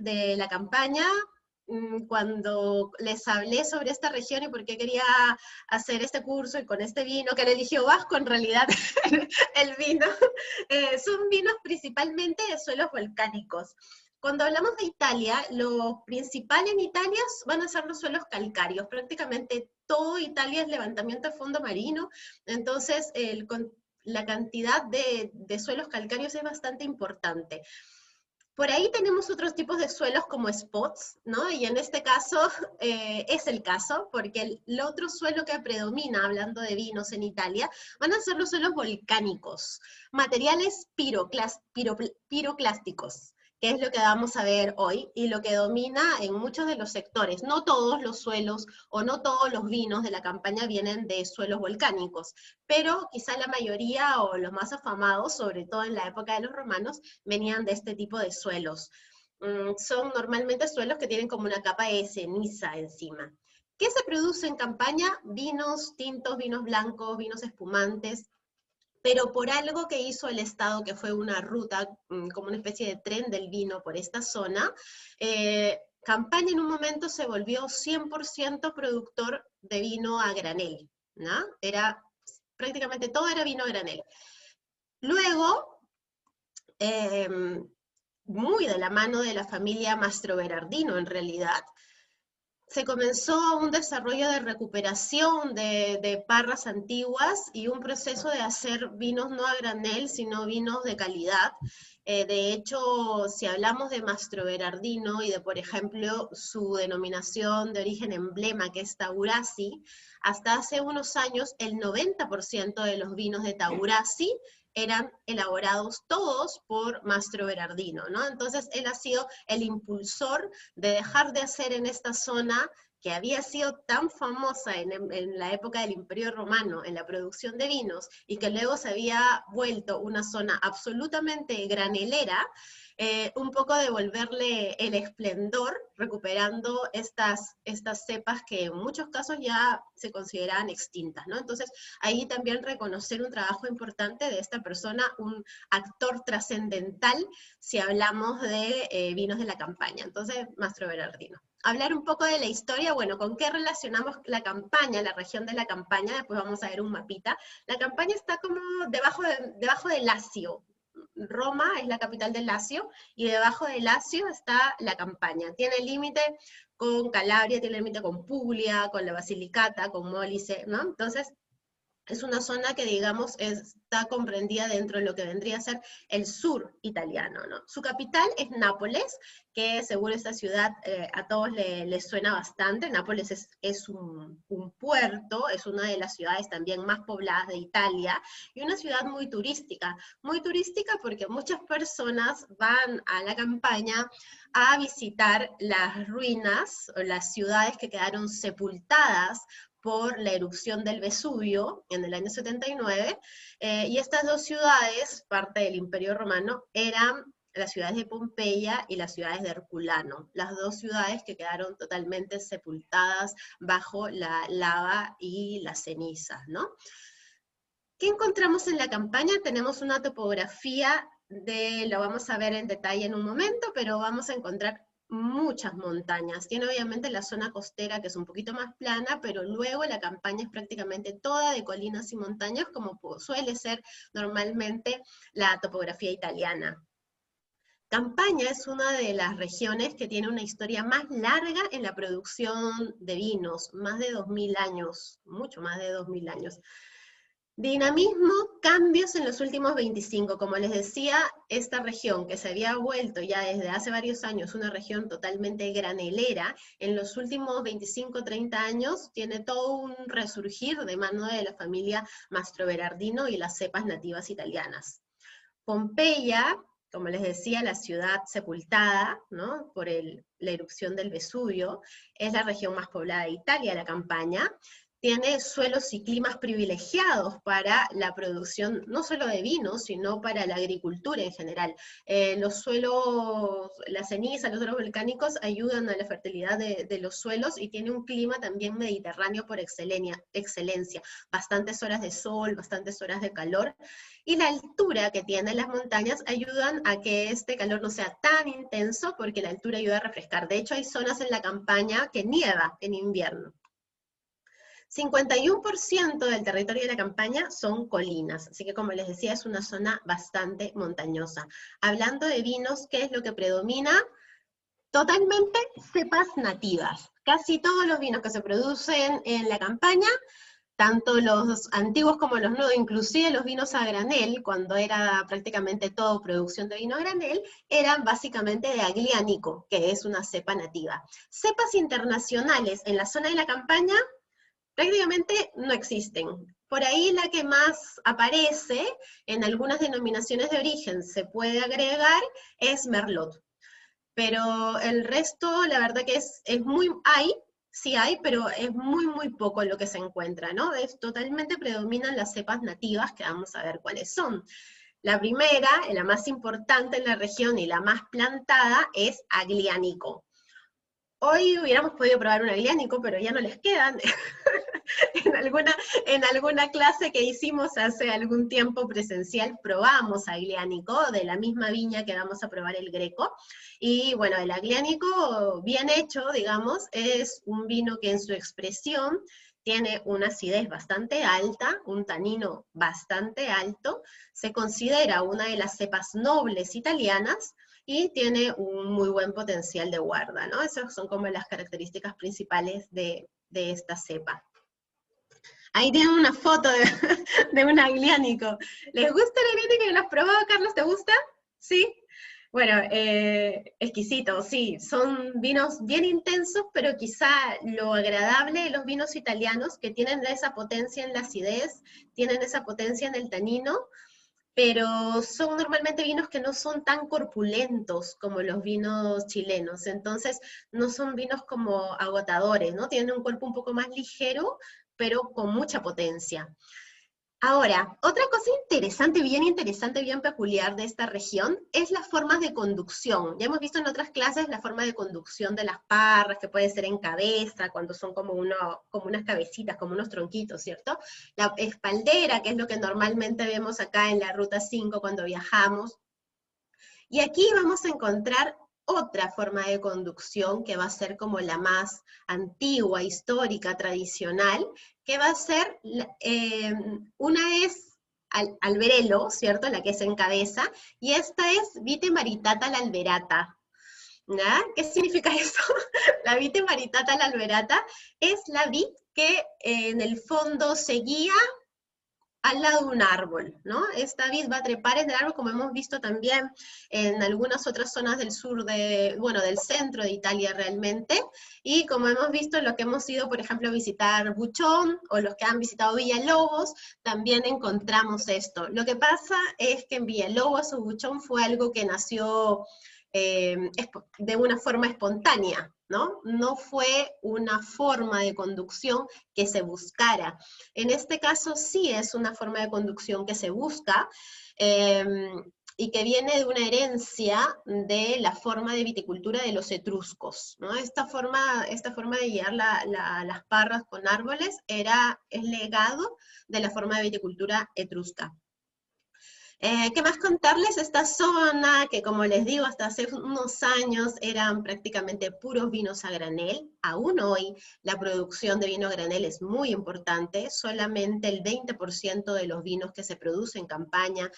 de la campaña, cuando les hablé sobre esta región y por qué quería hacer este curso y con este vino, que lo eligió Vasco en realidad, el vino, son vinos principalmente de suelos volcánicos. Cuando hablamos de Italia, lo principal en Italia van a ser los suelos calcáreos. Prácticamente todo Italia es levantamiento de fondo marino, entonces la cantidad de suelos calcáreos es bastante importante. Por ahí tenemos otros tipos de suelos como spots, ¿no? Y en este caso es el caso, porque el otro suelo que predomina, hablando de vinos en Italia, van a ser los suelos volcánicos, materiales piroclásticos, que es lo que vamos a ver hoy, y lo que domina en muchos de los sectores. No todos los suelos o no todos los vinos de la campaña vienen de suelos volcánicos, pero quizá la mayoría o los más afamados, sobre todo en la época de los romanos, venían de este tipo de suelos. Son normalmente suelos que tienen como una capa de ceniza encima. ¿Qué se produce en campaña? Vinos tintos, vinos blancos, vinos espumantes, pero por algo que hizo el Estado, que fue una ruta, como una especie de tren del vino por esta zona, Campaña en un momento se volvió 100% productor de vino a granel, ¿no? Prácticamente todo era vino a granel. Luego, muy de la mano de la familia Mastroberardino en realidad, se comenzó un desarrollo de recuperación de parras antiguas y un proceso de hacer vinos no a granel, sino vinos de calidad. De hecho, si hablamos de Mastroberardino y de, por ejemplo, su denominación de origen emblema, que es Taurasi, hasta hace unos años el 90% de los vinos de Taurasi eran elaborados todos por Mastroberardino, ¿no? Entonces él ha sido el impulsor de dejar de hacer en esta zona que había sido tan famosa en la época del Imperio Romano en la producción de vinos y que luego se había vuelto una zona absolutamente granelera, un poco devolverle el esplendor, recuperando estas cepas que en muchos casos ya se consideraban extintas, ¿no? Entonces, ahí también reconocer un trabajo importante de esta persona, un actor trascendental, si hablamos de vinos de la campaña. Entonces, Mastroberardino. Hablar un poco de la historia, bueno, ¿con qué relacionamos la campaña, la región de la campaña? Después vamos a ver un mapita. La campaña está como debajo de Lacio. Roma es la capital del Lacio, y debajo de Lacio está la campaña. Tiene límite con Calabria, tiene límite con Puglia, con la Basilicata, con Molise, ¿no? Entonces, es una zona que, digamos, está comprendida dentro de lo que vendría a ser el sur italiano, ¿no? Su capital es Nápoles, que seguro esta ciudad a todos les suena bastante. Nápoles es un puerto, es una de las ciudades también más pobladas de Italia, y una ciudad muy turística porque muchas personas van a la campaña a visitar las ruinas, o las ciudades que quedaron sepultadas por la erupción del Vesubio en el año 79, y estas dos ciudades, parte del Imperio Romano, eran las ciudades de Pompeya y las ciudades de Herculano, las dos ciudades que quedaron totalmente sepultadas bajo la lava y las cenizas, ¿no? ¿Qué encontramos en la campaña? Tenemos una topografía lo vamos a ver en detalle en un momento, pero vamos a encontrar muchas montañas. Tiene obviamente la zona costera, que es un poquito más plana, pero luego la campaña es prácticamente toda de colinas y montañas, como suele ser normalmente la topografía italiana. Campaña es una de las regiones que tiene una historia más larga en la producción de vinos, más de 2000 años, mucho más de 2000 años. Dinamismo, cambios en los últimos 25. Como les decía, esta región que se había vuelto ya desde hace varios años una región totalmente granelera, en los últimos 25, 30 años tiene todo un resurgir de mano de la familia Mastroberardino y las cepas nativas italianas. Pompeya, como les decía, la ciudad sepultada, ¿no?, por la erupción del Vesubio, es la región más poblada de Italia, la Campania. tiene suelos y climas privilegiados para la producción, no solo de vino, sino para la agricultura en general. Los suelos, la ceniza, los suelos volcánicos ayudan a la fertilidad de los suelos y tiene un clima también mediterráneo por excelencia. Bastantes horas de sol, bastantes horas de calor, y la altura que tienen las montañas ayudan a que este calor no sea tan intenso, porque la altura ayuda a refrescar. De hecho, hay zonas en la campaña que nieva en invierno. 51% del territorio de la campaña son colinas, así que como les decía, es una zona bastante montañosa. Hablando de vinos, ¿qué es lo que predomina? Totalmente cepas nativas. Casi todos los vinos que se producen en la campaña, tanto los antiguos como los nuevos, inclusive los vinos a granel, cuando era prácticamente todo producción de vino a granel, eran básicamente de Aglianico, que es una cepa nativa. Cepas internacionales en la zona de la campaña prácticamente no existen. Por ahí la que más aparece en algunas denominaciones de origen se puede agregar es Merlot. Pero el resto, la verdad que es muy, sí hay, pero es muy poco lo que se encuentra, ¿no? Totalmente predominan las cepas nativas, que vamos a ver cuáles son. La primera, la más importante en la región y la más plantada, es Aglianico. Hoy hubiéramos podido probar un Aglianico, pero ya no les quedan. en alguna clase que hicimos hace algún tiempo presencial, probamos Aglianico, de la misma viña que vamos a probar el Greco, y bueno, el Aglianico bien hecho, digamos, es un vino que en su expresión tiene una acidez bastante alta, un tanino bastante alto, se considera una de las cepas nobles italianas, y tiene un muy buen potencial de guarda, ¿no? Esas son como las características principales de esta cepa. Ahí tienen una foto de un agliánico. ¿Les gusta el agliánico? ¿Lo has probado, Carlos? ¿Te gusta? ¿Sí? Bueno, exquisito, sí. Son vinos bien intensos, pero quizá lo agradable de los vinos italianos, que tienen esa potencia en la acidez, tienen esa potencia en el tanino, pero son normalmente vinos que no son tan corpulentos como los vinos chilenos, entonces no son vinos como agotadores, ¿no? Tienen un cuerpo un poco más ligero, pero con mucha potencia. Ahora, otra cosa interesante, bien peculiar de esta región, es las formas de conducción. Ya hemos visto en otras clases la forma de conducción de las parras, que puede ser en cabeza, cuando son como unas cabecitas, como unos tronquitos, ¿cierto? La espaldera, que es lo que normalmente vemos acá en la Ruta 5 cuando viajamos. Y aquí vamos a encontrar otra forma de conducción que va a ser como la más antigua, histórica, tradicional, que va a ser, una es alberelo, ¿cierto? La que es en cabeza, y esta es vite maritata la alberata. ¿Ya? ¿Qué significa eso? La vite maritata la alberata es la vid que en el fondo se guía al lado de un árbol, ¿no? Esta vid va a trepar en el árbol, como hemos visto también en algunas otras zonas del sur del centro de Italia realmente, y como hemos visto los que hemos ido, por ejemplo, a visitar Buchón, o los que han visitado Villalobos, también encontramos esto. Lo que pasa es que en Villalobos o Buchón fue algo que nació de una forma espontánea, ¿no? No fue una forma de conducción que se buscara. En este caso sí es una forma de conducción que se busca, y que viene de una herencia de la forma de viticultura de los etruscos, ¿no? Esta forma de guiar las parras con árboles es legado de la forma de viticultura etrusca. ¿Qué más contarles? Esta zona, que como les digo, hasta hace unos años eran prácticamente puros vinos a granel. Aún hoy la producción de vino a granel es muy importante. Solamente el 20% de los vinos que se producen en campaña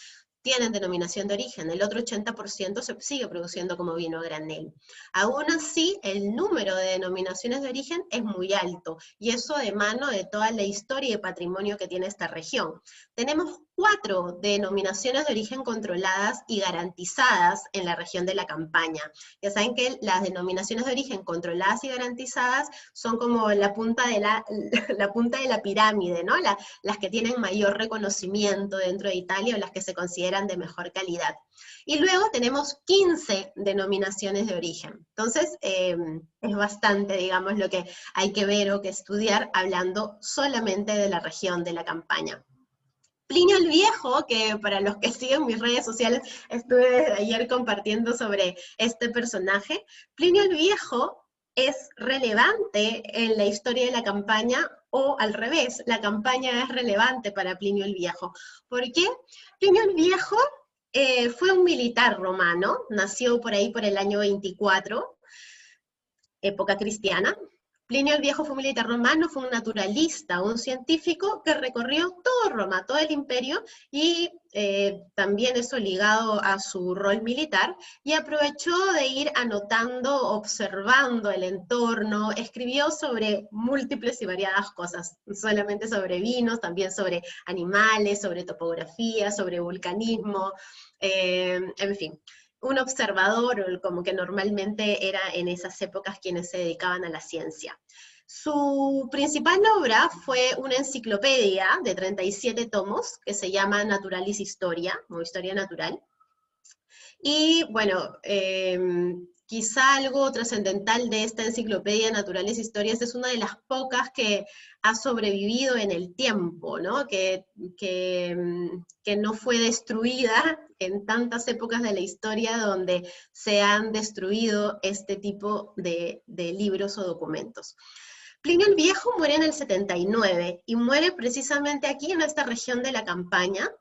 tienen denominación de origen, el otro 80% se sigue produciendo como vino a granel. Aún así, el número de denominaciones de origen es muy alto, y eso de mano de toda la historia y patrimonio que tiene esta región. Tenemos 4 denominaciones de origen controladas y garantizadas en la región de la Campaña. Ya saben que las denominaciones de origen controladas y garantizadas son como la punta de la pirámide, ¿no? Las que tienen mayor reconocimiento dentro de Italia, o las que se consideran eran de mejor calidad. Y luego tenemos 15 denominaciones de origen. Entonces, es bastante, digamos, lo que hay que ver o que estudiar hablando solamente de la región de la Campania. Plinio el Viejo, que para los que siguen mis redes sociales, estuve ayer compartiendo sobre este personaje. Plinio el Viejo es relevante en la historia de la Campania, o al revés, la Campania es relevante para Plinio el Viejo. ¿Por qué? Plinio el Viejo fue un militar romano, nació por ahí por el año 24, época cristiana. Plinio el Viejo fue un militar romano, fue un naturalista, un científico que recorrió todo Roma, todo el imperio, y también eso ligado a su rol militar, y aprovechó de ir anotando, observando el entorno, escribió sobre múltiples y variadas cosas, no solamente sobre vinos, también sobre animales, sobre topografía, sobre vulcanismo, en fin. Un observador, como que normalmente era en esas épocas quienes se dedicaban a la ciencia. Su principal obra fue una enciclopedia de 37 tomos que se llama Naturalis Historia, o Historia Natural. Y bueno, quizá algo trascendental de esta enciclopedia Naturales Historias es una de las pocas que ha sobrevivido en el tiempo, ¿no? Que no fue destruida en tantas épocas de la historia donde se han destruido este tipo de libros o documentos. Plinio el Viejo muere en el 79 y muere precisamente aquí en esta región de la Campania,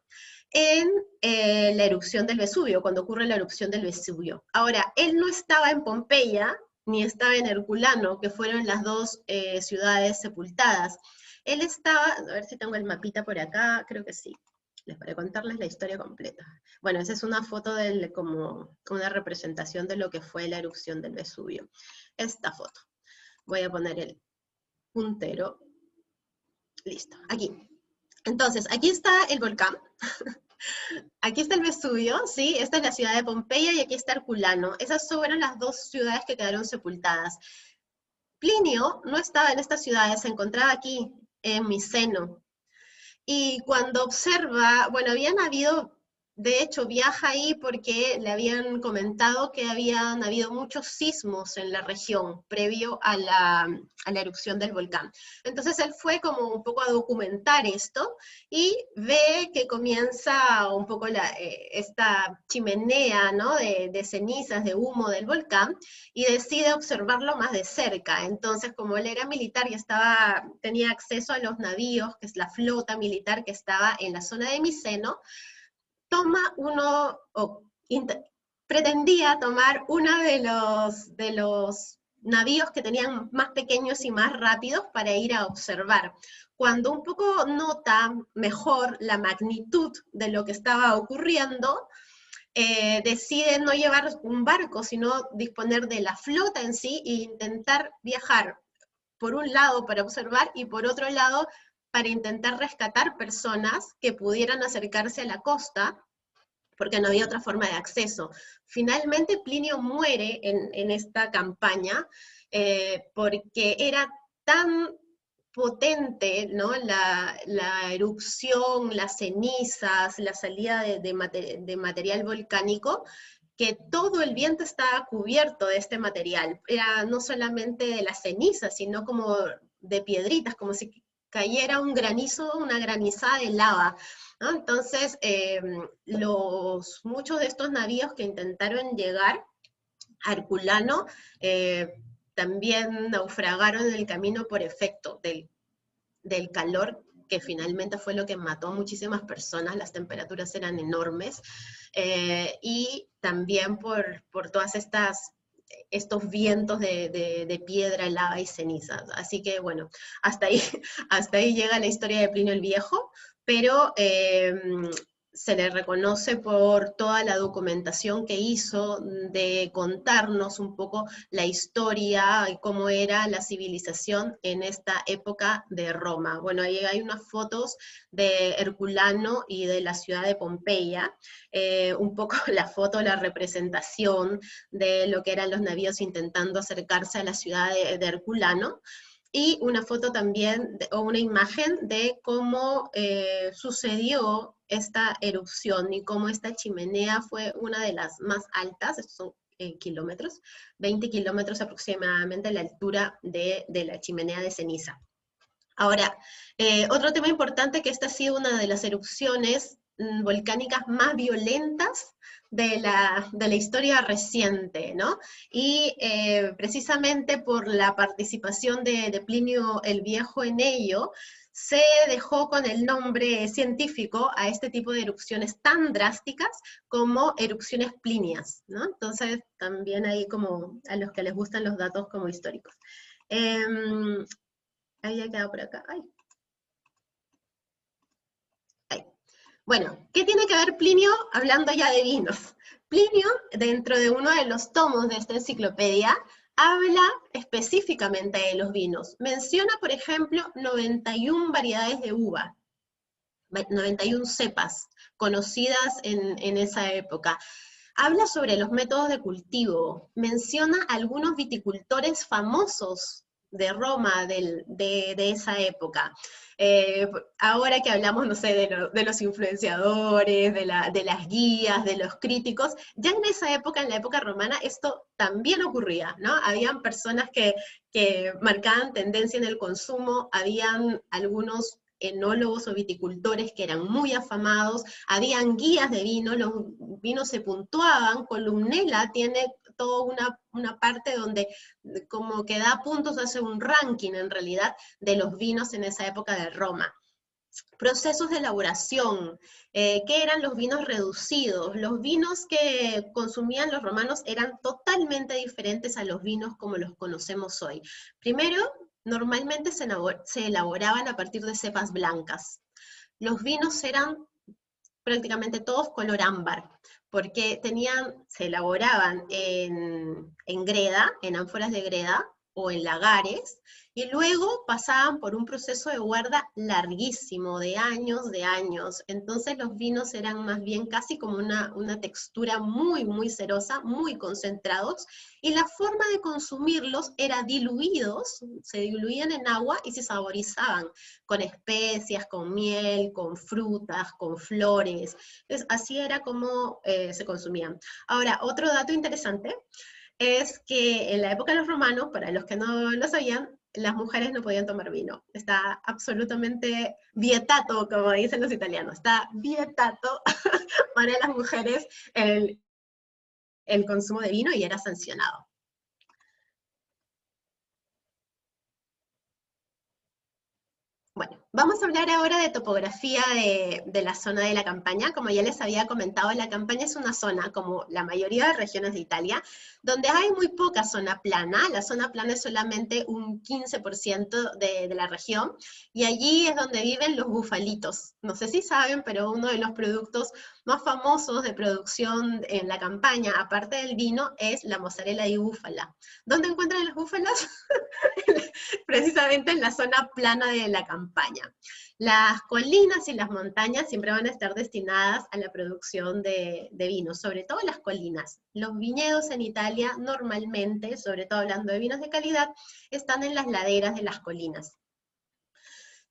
en la erupción del Vesubio, cuando ocurre la erupción del Vesubio. Ahora, él no estaba en Pompeya, ni estaba en Herculano, que fueron las dos ciudades sepultadas. Él estaba, a ver si tengo el mapita por acá, creo que sí, para contarles la historia completa. Bueno, esa es una foto como una representación de lo que fue la erupción del Vesubio. Esta foto. Voy a poner el puntero. Listo, aquí. Entonces, aquí está el volcán. Aquí está el Vesubio, ¿sí? Esta es la ciudad de Pompeya y aquí está Herculano. Esas fueron las dos ciudades que quedaron sepultadas. Plinio no estaba en estas ciudades, se encontraba aquí, en Miceno. Y cuando observa, bueno, habían habido, de hecho, viaja ahí porque le habían comentado que habían habido muchos sismos en la región previo a la erupción del volcán. Entonces él fue como un poco a documentar esto y ve que comienza un poco esta chimenea, ¿no? de cenizas, de humo del volcán, y decide observarlo más de cerca. Entonces, como él era militar y tenía acceso a los navíos, que es la flota militar que estaba en la zona de Miceno, pretendía tomar uno de los navíos que tenían más pequeños y más rápidos para ir a observar. Cuando un poco nota mejor la magnitud de lo que estaba ocurriendo, decide no llevar un barco, sino disponer de la flota en sí e intentar viajar por un lado para observar y por otro lado para intentar rescatar personas que pudieran acercarse a la costa, porque no había otra forma de acceso. Finalmente Plinio muere en esta campaña porque era tan potente, ¿no? la erupción, las cenizas, la salida de material volcánico, que todo el viento estaba cubierto de este material. Era no solamente de las cenizas, sino como de piedritas, como si cayera un granizo, una granizada de lava, ¿no? Entonces, muchos de estos navíos que intentaron llegar a Herculano también naufragaron en el camino por efecto del calor, que finalmente fue lo que mató a muchísimas personas. Las temperaturas eran enormes, y también por todas estos vientos de piedra, lava y cenizas. Así que bueno, hasta ahí llega la historia de Plinio el Viejo, pero se le reconoce por toda la documentación que hizo de contarnos un poco la historia y cómo era la civilización en esta época de Roma. Bueno, ahí hay unas fotos de Herculano y de la ciudad de Pompeya, un poco la foto, la representación de lo que eran los navíos intentando acercarse a la ciudad de Herculano. y una foto también, o una imagen de cómo sucedió esta erupción y cómo esta chimenea fue una de las más altas, estos son kilómetros, 20 kilómetros aproximadamente la altura de la chimenea de ceniza. Ahora, otro tema importante, que esta ha sido una de las erupciones volcánicas más violentas de la historia reciente, ¿no? Y precisamente por la participación de Plinio el Viejo en ello, se dejó con el nombre científico a este tipo de erupciones tan drásticas como erupciones plinias, ¿no? Entonces, también hay como a los que les gustan los datos como históricos. Había quedado por acá. Ay. Ay. Bueno, ¿qué tiene que ver Plinio hablando ya de vinos? Plinio, dentro de uno de los tomos de esta enciclopedia, habla específicamente de los vinos. Menciona, por ejemplo, 91 variedades de uva, 91 cepas conocidas en esa época. Habla sobre los métodos de cultivo, menciona algunos viticultores famosos de Roma de esa época. Ahora que hablamos, no sé, de los influenciadores, de las guías, de los críticos, ya en esa época, en la época romana, esto también ocurría, ¿no? Habían personas que marcaban tendencia en el consumo, habían algunos enólogos o viticultores que eran muy afamados, habían guías de vino, los vinos se puntuaban, Columnella tiene toda una parte donde como que da puntos, hace un ranking en realidad de los vinos en esa época de Roma. Procesos de elaboración, ¿qué eran los vinos reducidos? Los vinos que consumían los romanos eran totalmente diferentes a los vinos como los conocemos hoy. Primero, normalmente se elaboraban a partir de cepas blancas. Los vinos eran prácticamente todos color ámbar, porque se elaboraban en greda, en ánforas de greda, o en lagares, y luego pasaban por un proceso de guarda larguísimo, de años. Entonces los vinos eran más bien casi como una textura muy, muy cerosa, muy concentrados, y la forma de consumirlos era diluidos, se diluían en agua y se saborizaban con especias, con miel, con frutas, con flores. Entonces, así era como se consumían. Ahora, otro dato interesante es que en la época de los romanos, para los que no lo sabían, las mujeres no podían tomar vino. Está absolutamente vietato, como dicen los italianos, está vietato para las mujeres el consumo de vino, y era sancionado. Bueno, vamos a hablar ahora de topografía de la zona de la Campania. Como ya les había comentado, la Campania es una zona, como la mayoría de regiones de Italia, donde hay muy poca zona plana. La zona plana es solamente un 15% de la región, y allí es donde viven los bufalitos. No sé si saben, pero uno de los productos más famosos de producción en la Campania, aparte del vino, es la mozzarella di búfala. ¿Dónde encuentran las búfalas? Precisamente en la zona plana de la Campania. Las colinas y las montañas siempre van a estar destinadas a la producción de vino, sobre todo las colinas. Los viñedos en Italia normalmente, sobre todo hablando de vinos de calidad, están en las laderas de las colinas.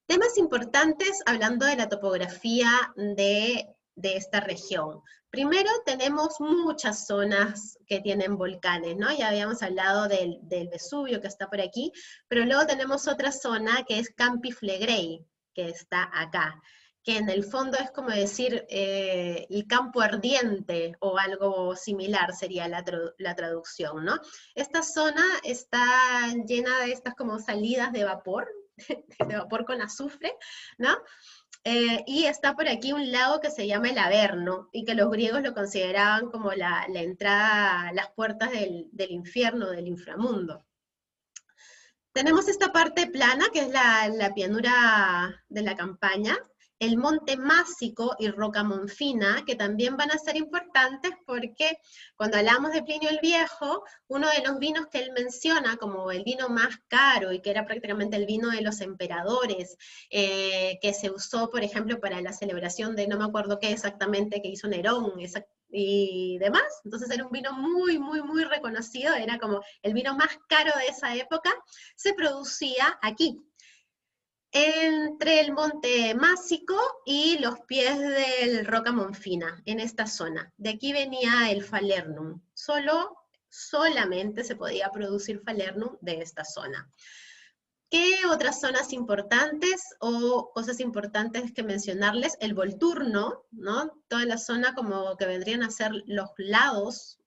Temas importantes hablando de la topografía de esta región. Primero, tenemos muchas zonas que tienen volcanes, ¿no? Ya habíamos hablado del Vesubio, que está por aquí, pero luego tenemos otra zona que es Campi Flegrei, que está acá, que en el fondo es como decir el campo ardiente, o algo similar sería la traducción, ¿no? Esta zona está llena de estas como salidas de vapor con azufre, ¿no? Y está por aquí un lago que se llama el Averno, y que los griegos lo consideraban como la entrada, las puertas del infierno, del inframundo. Tenemos esta parte plana, que es la pianura de la Campania, el Monte Másico y Roca Monfina, que también van a ser importantes porque cuando hablamos de Plinio el Viejo, uno de los vinos que él menciona como el vino más caro, y que era prácticamente el vino de los emperadores, que se usó, por ejemplo, para la celebración de no me acuerdo qué exactamente que hizo Nerón, y demás. Entonces era un vino muy, muy, muy reconocido, era como el vino más caro de esa época, se producía aquí, entre el Monte Másico y los pies del Roca Monfina, en esta zona. De aquí venía el Falernum. Solamente se podía producir Falernum de esta zona. ¿Qué otras zonas importantes o cosas importantes que mencionarles? El Volturno, ¿no? Toda la zona como que vendrían a ser los lados,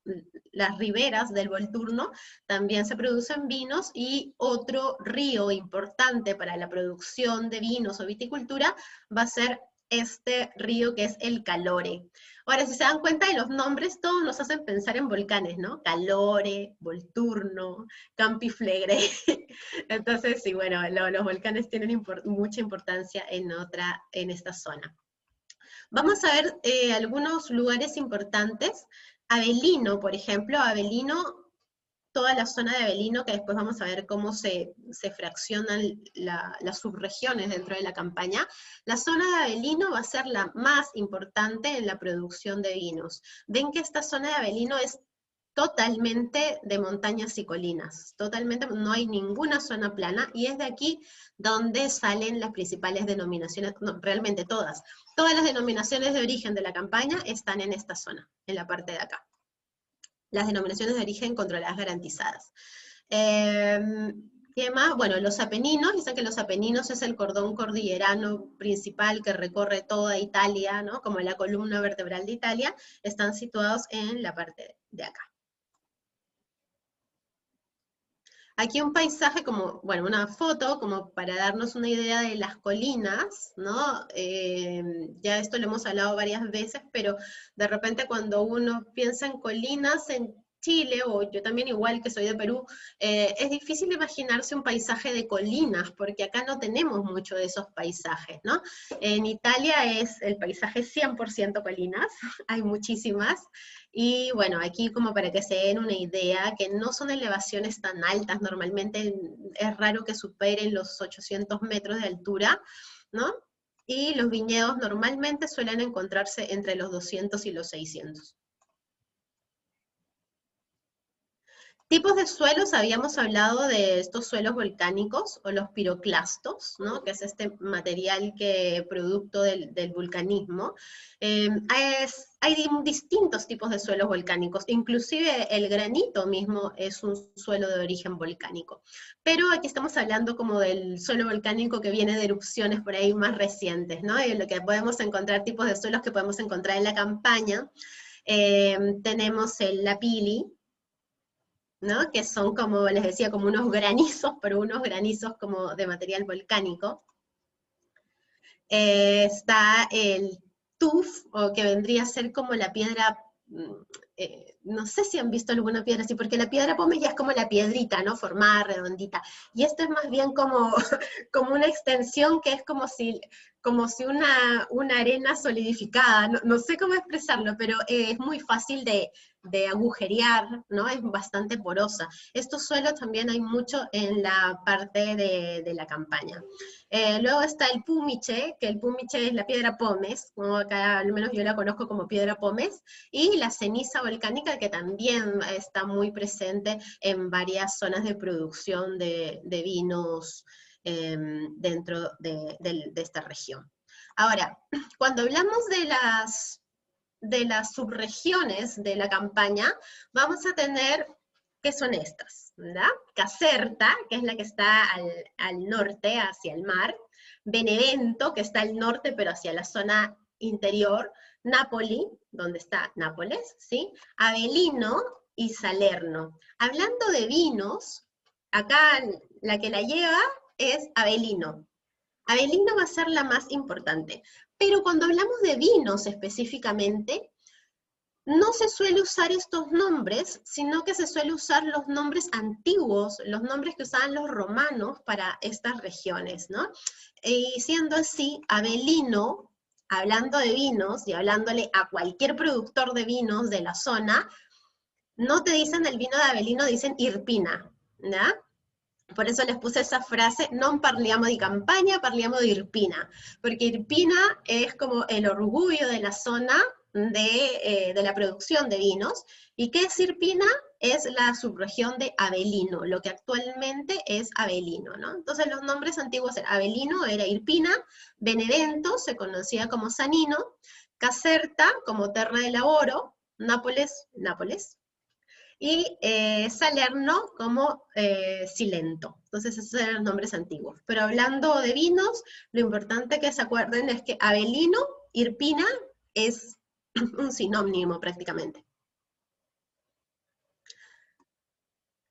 las riberas del Volturno, también se producen vinos, y otro río importante para la producción de vinos o viticultura va a ser este río que es el Calore. Ahora, si se dan cuenta de los nombres, todos nos hacen pensar en volcanes, ¿no? Calore, Volturno, Campi Flegrei. Entonces, sí, bueno, los volcanes tienen mucha importancia en esta zona. Vamos a ver algunos lugares importantes. Avellino, por ejemplo, Avellino, toda la zona de Avellino, que después vamos a ver cómo se fraccionan las subregiones dentro de la Campania. La zona de Avellino va a ser la más importante en la producción de vinos. Ven que esta zona de Avellino es totalmente de montañas y colinas, totalmente, no hay ninguna zona plana, y es de aquí donde salen las principales denominaciones, no, realmente todas las denominaciones de origen de la Campania están en esta zona, en la parte de acá. Las denominaciones de origen controladas garantizadas. ¿Qué más? Bueno, los Apeninos, dicen que los Apeninos es el cordón cordillerano principal que recorre toda Italia, ¿no? Como la columna vertebral de Italia, están situados en la parte de acá. Aquí un paisaje como, bueno, una foto como para darnos una idea de las colinas, ¿no? Ya esto lo hemos hablado varias veces, pero de repente cuando uno piensa en colinas en Chile, o yo también igual que soy de Perú, es difícil imaginarse un paisaje de colinas, porque acá no tenemos mucho de esos paisajes, ¿no? En Italia es el paisaje 100% colinas, hay muchísimas, y bueno, aquí como para que se den una idea, que no son elevaciones tan altas, normalmente es raro que superen los 800 metros de altura, ¿no? Y los viñedos normalmente suelen encontrarse entre los 200 y los 600. Tipos de suelos, habíamos hablado de estos suelos volcánicos, o los piroclastos, ¿no? Que es este material que producto del vulcanismo. Hay distintos tipos de suelos volcánicos, inclusive el granito mismo es un suelo de origen volcánico. Pero aquí estamos hablando como del suelo volcánico que viene de erupciones por ahí más recientes, ¿no? Y lo que podemos encontrar, tipos de suelos que podemos encontrar en la Campania, tenemos el lapilli, ¿no? Que son como, les decía, como unos granizos, pero unos granizos como de material volcánico. Está el tuf, o que vendría a ser como la piedra, no sé si han visto alguna piedra así, porque la piedra pómez ya es como la piedrita, ¿no? Formada, redondita. Y esto es más bien como, como una extensión que es como si una arena solidificada, no sé cómo expresarlo, pero es muy fácil de agujerear, ¿no? Es bastante porosa. Estos suelos también hay mucho en la parte de la Campania. Luego está el púmice, que el púmice es la piedra pómez, como acá al menos yo la conozco como piedra pómez, y la ceniza volcánica, que también está muy presente en varias zonas de producción de vinos dentro de esta región. Ahora, cuando hablamos de las subregiones de la Campania, vamos a tener, ¿qué son estas? ¿Verdad? Caserta, que es la que está al norte, hacia el mar; Benevento, que está al norte, pero hacia la zona interior; Nápoli, donde está Nápoles, ¿sí? Avellino y Salerno. Hablando de vinos, acá la que la lleva es Avellino. Avellino va a ser la más importante. Pero cuando hablamos de vinos específicamente, no se suele usar estos nombres, sino que se suele usar los nombres antiguos, los nombres que usaban los romanos para estas regiones, ¿no? Y siendo así, Avellino, hablando de vinos y hablándole a cualquier productor de vinos de la zona, no te dicen el vino de Avellino, dicen Irpina, ¿no? Por eso les puse esa frase, non parliamo di Campania, parliamo de Irpina, porque Irpina es como el orgullo de la zona, de la producción de vinos. ¿Y qué es Irpina? Es la subregión de Avellino, lo que actualmente es Avellino, ¿no? Entonces los nombres antiguos eran Avellino, era Irpina, Benevento, se conocía como Sanino, Caserta, como Terra de Laboro, Nápoles, y Salerno como Cilento. Entonces esos eran los nombres antiguos. Pero hablando de vinos, lo importante que se acuerden es que Avellino, Irpina, es un sinónimo prácticamente.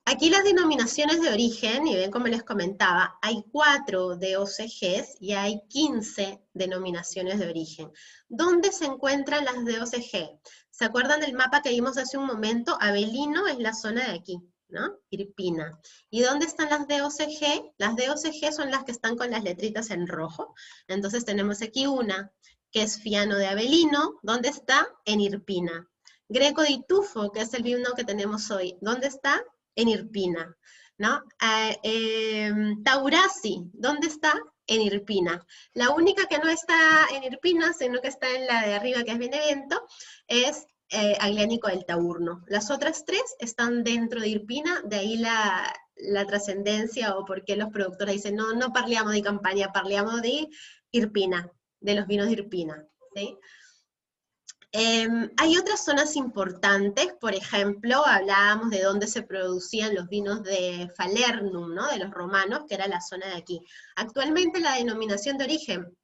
Aquí las denominaciones de origen, y ven como les comentaba, hay 4 DOCGs y hay 15 denominaciones de origen. ¿Dónde se encuentran las DOCG? ¿Se acuerdan del mapa que vimos hace un momento? Avellino es la zona de aquí, ¿no? Irpina. ¿Y dónde están las DOCG? Las DOCG son las que están con las letritas en rojo. Entonces tenemos aquí una, que es Fiano de Avellino. ¿Dónde está? En Irpina. Greco di Tufo, que es el vino que tenemos hoy. ¿Dónde está? En Irpina, ¿no? Taurasi, ¿dónde está? En Irpina. La única que no está en Irpina, sino que está en la de arriba, que es Benevento, es Aglianico del Taurno. Las otras 3 están dentro de Irpina, de ahí la trascendencia o por qué los productores dicen, no parliamo de Campania, parliamo de Irpina, de los vinos de Irpina, ¿sí? Hay otras zonas importantes, por ejemplo, hablábamos de dónde se producían los vinos de Falernum, ¿no? De los romanos, que era la zona de aquí. Actualmente la denominación de origen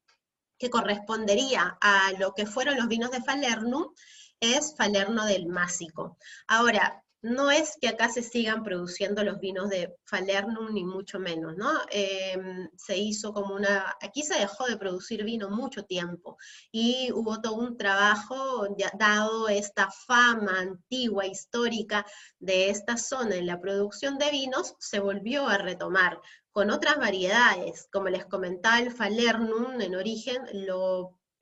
que correspondería a lo que fueron los vinos de Falernum es Falerno del Másico. Ahora, no es que acá se sigan produciendo los vinos de Falernum, ni mucho menos, ¿no? Se hizo como aquí se dejó de producir vino mucho tiempo, y hubo todo un trabajo, dado esta fama antigua, histórica, de esta zona en la producción de vinos, se volvió a retomar, con otras variedades. Como les comentaba, el Falernum, en origen, el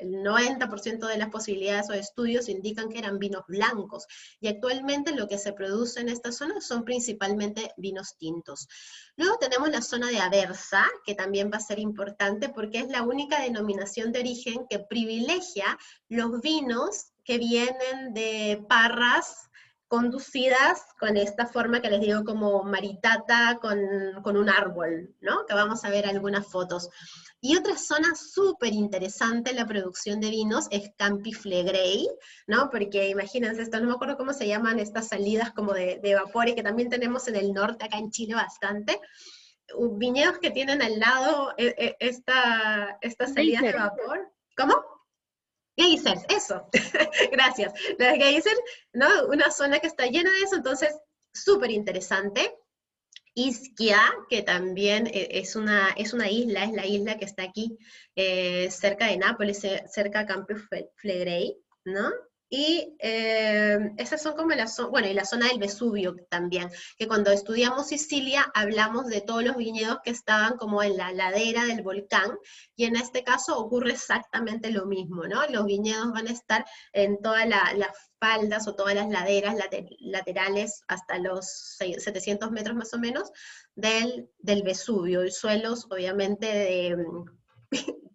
90% de las posibilidades o estudios indican que eran vinos blancos, y actualmente lo que se produce en esta zona son principalmente vinos tintos. Luego tenemos la zona de Aversa, que también va a ser importante porque es la única denominación de origen que privilegia los vinos que vienen de parras conducidas con esta forma que les digo como maritata con un árbol, ¿no? Que vamos a ver algunas fotos. Y otra zona súper interesante en la producción de vinos es Campi Flegrei, ¿no? Porque imagínense esto, no me acuerdo cómo se llaman estas salidas como de vapores que también tenemos en el norte, acá en Chile bastante. Viñedos que tienen al lado estas salidas de vapor. ¿Cómo? Geysers, eso, gracias. Los geysers, ¿no? Una zona que está llena de eso, entonces, súper interesante. Ischia, que también es una isla, es la isla que está aquí cerca de Nápoles, cerca de Campo Flegrei, ¿no? Y esas son como bueno, y la zona del Vesubio también, que cuando estudiamos Sicilia hablamos de todos los viñedos que estaban como en la ladera del volcán, y en este caso ocurre exactamente lo mismo, ¿no? Los viñedos van a estar en todas las faldas o todas las laderas laterales hasta los 700 metros más o menos del Vesubio, y suelos obviamente de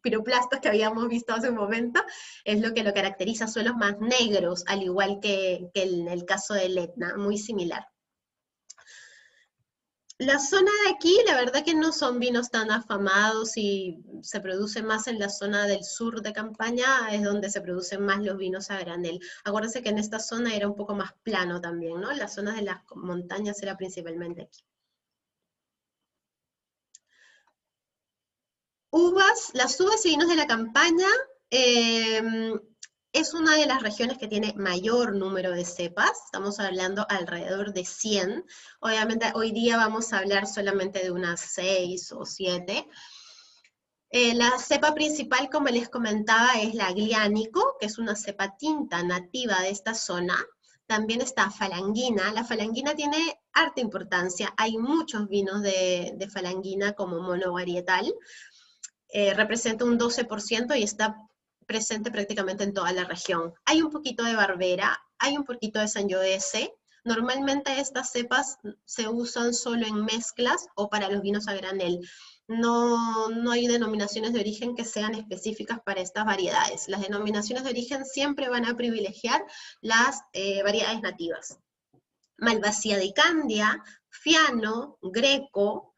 piroplastos que habíamos visto hace un momento, es lo que lo caracteriza, suelos más negros, al igual que en el caso del Etna, muy similar. La zona de aquí, la verdad que no son vinos tan afamados, y se produce más en la zona del sur de Campaña, es donde se producen más los vinos a granel. Acuérdense que en esta zona era un poco más plano también, ¿no? Las zonas de las montañas era principalmente aquí. Las uvas y vinos de la Campaña es una de las regiones que tiene mayor número de cepas, estamos hablando alrededor de 100, obviamente hoy día vamos a hablar solamente de unas 6 o 7. La cepa principal, como les comentaba, es la Aglianico, que es una cepa tinta nativa de esta zona. También está Falanghina. La Falanghina tiene harta importancia, hay muchos vinos de Falanghina como monovarietal, representa un 12% y está presente prácticamente en toda la región. Hay un poquito de Barbera, hay un poquito de Sangiovese, Normalmente estas cepas se usan solo en mezclas o para los vinos a granel. No hay denominaciones de origen que sean específicas para estas variedades. Las denominaciones de origen siempre van a privilegiar las variedades nativas. Malvasía de Candia, Fiano, Greco.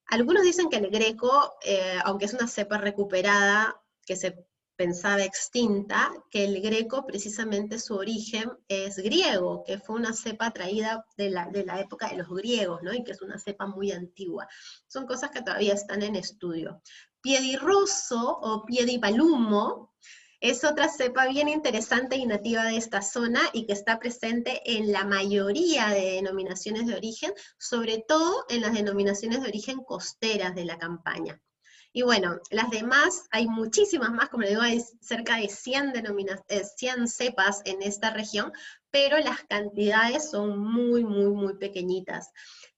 Algunos dicen que el Greco, aunque es una cepa recuperada, que se pensaba extinta, que el Greco precisamente su origen es griego, que fue una cepa traída de la época de los griegos, ¿no? Y que es una cepa muy antigua. Son cosas que todavía están en estudio. Piedirroso o Piedipalumo es otra cepa bien interesante y nativa de esta zona y que está presente en la mayoría de denominaciones de origen, sobre todo en las denominaciones de origen costeras de la Campaña. Y bueno, las demás, hay muchísimas más, como les digo, hay cerca de 100 cepas en esta región, pero las cantidades son muy pequeñitas.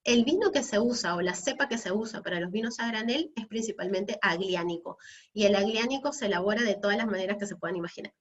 El vino que se usa, o la cepa que se usa para los vinos a granel, es principalmente agliánico, y el agliánico se elabora de todas las maneras que se puedan imaginar.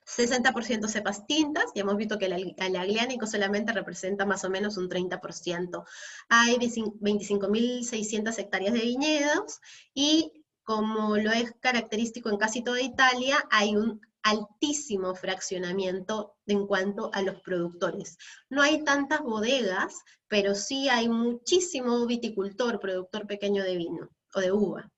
60% cepas tintas, y hemos visto que el agliánico solamente representa más o menos un 30%. Hay 25.600 hectáreas de viñedos, y como lo es característico en casi toda Italia, hay un altísimo fraccionamiento en cuanto a los productores. No hay tantas bodegas, pero sí hay muchísimo viticultor, productor pequeño de vino, o de uva.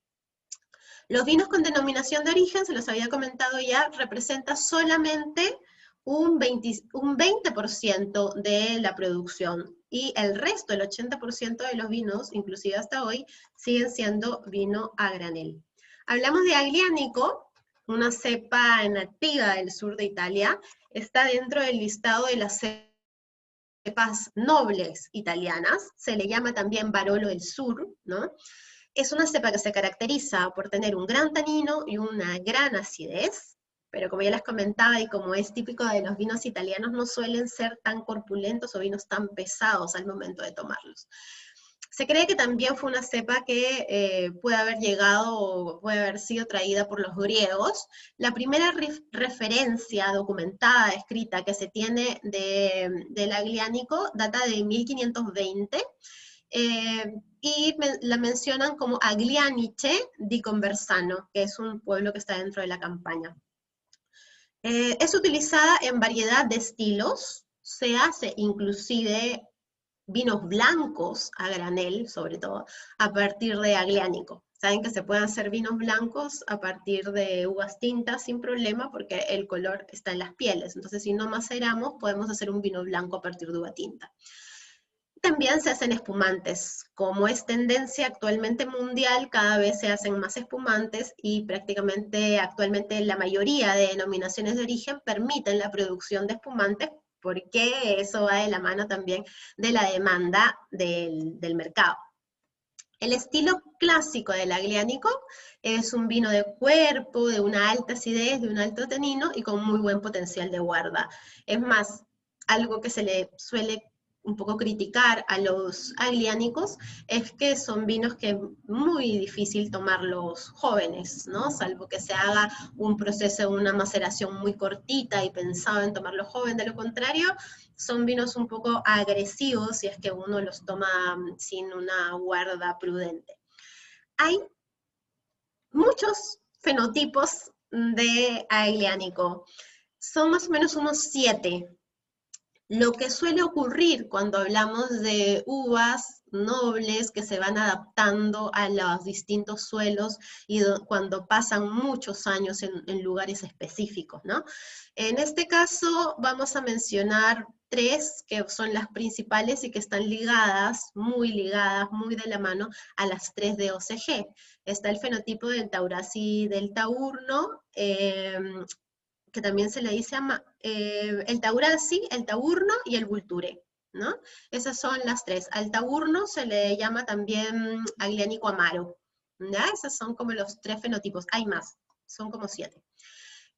Los vinos con denominación de origen, se los había comentado ya, representa solamente un 20% de la producción, y el resto, el 80% de los vinos, inclusive hasta hoy, siguen siendo vino a granel. Hablamos de agliánico, una cepa nativa del sur de Italia, está dentro del listado de las cepas nobles italianas, se le llama también Barolo del Sur, ¿no? Es una cepa que se caracteriza por tener un gran tanino y una gran acidez, pero como ya les comentaba y como es típico de los vinos italianos, no suelen ser tan corpulentos o vinos tan pesados al momento de tomarlos. Se cree que también fue una cepa que puede haber llegado o puede haber sido traída por los griegos. La primera referencia documentada, escrita, que se tiene del agliánico data de 1520, y la mencionan como Aglianice di Conversano, que es un pueblo que está dentro de la Campaña. Es utilizada en variedad de estilos, se hace inclusive vinos blancos a granel, sobre todo, a partir de agliánico. Saben que se pueden hacer vinos blancos a partir de uvas tintas sin problema, porque el color está en las pieles. Entonces, si no maceramos, podemos hacer un vino blanco a partir de uva tinta. También se hacen espumantes. Como es tendencia actualmente mundial, cada vez se hacen más espumantes, y prácticamente actualmente la mayoría de denominaciones de origen permiten la producción de espumantes, porque eso va de la mano también de la demanda del mercado. El estilo clásico del agliánico es un vino de cuerpo, de una alta acidez, de un alto tanino y con muy buen potencial de guarda. Es más, algo que se le suele un poco criticar a los agliánicos es que son vinos que es muy difícil tomarlos jóvenes, ¿no? Salvo que se haga un proceso, una maceración muy cortita y pensado en tomarlo joven. De lo contrario, son vinos un poco agresivos si es que uno los toma sin una guarda prudente. Hay muchos fenotipos de agliánico, son más o menos unos 7. Lo que suele ocurrir cuando hablamos de uvas nobles que se van adaptando a los distintos suelos y cuando pasan muchos años en lugares específicos, ¿no? En este caso vamos a mencionar 3 que son las principales y que están ligadas, muy de la mano a las 3 de OCG. Está el fenotipo del Taurasi del Taurno, que también se le dice el Taurasi, el Taurno y el Vulture, ¿no? Esas son las 3. Al Taurno se le llama también agliánico amaro, ¿ya? Esos son como los 3 fenotipos. Hay más, son como 7.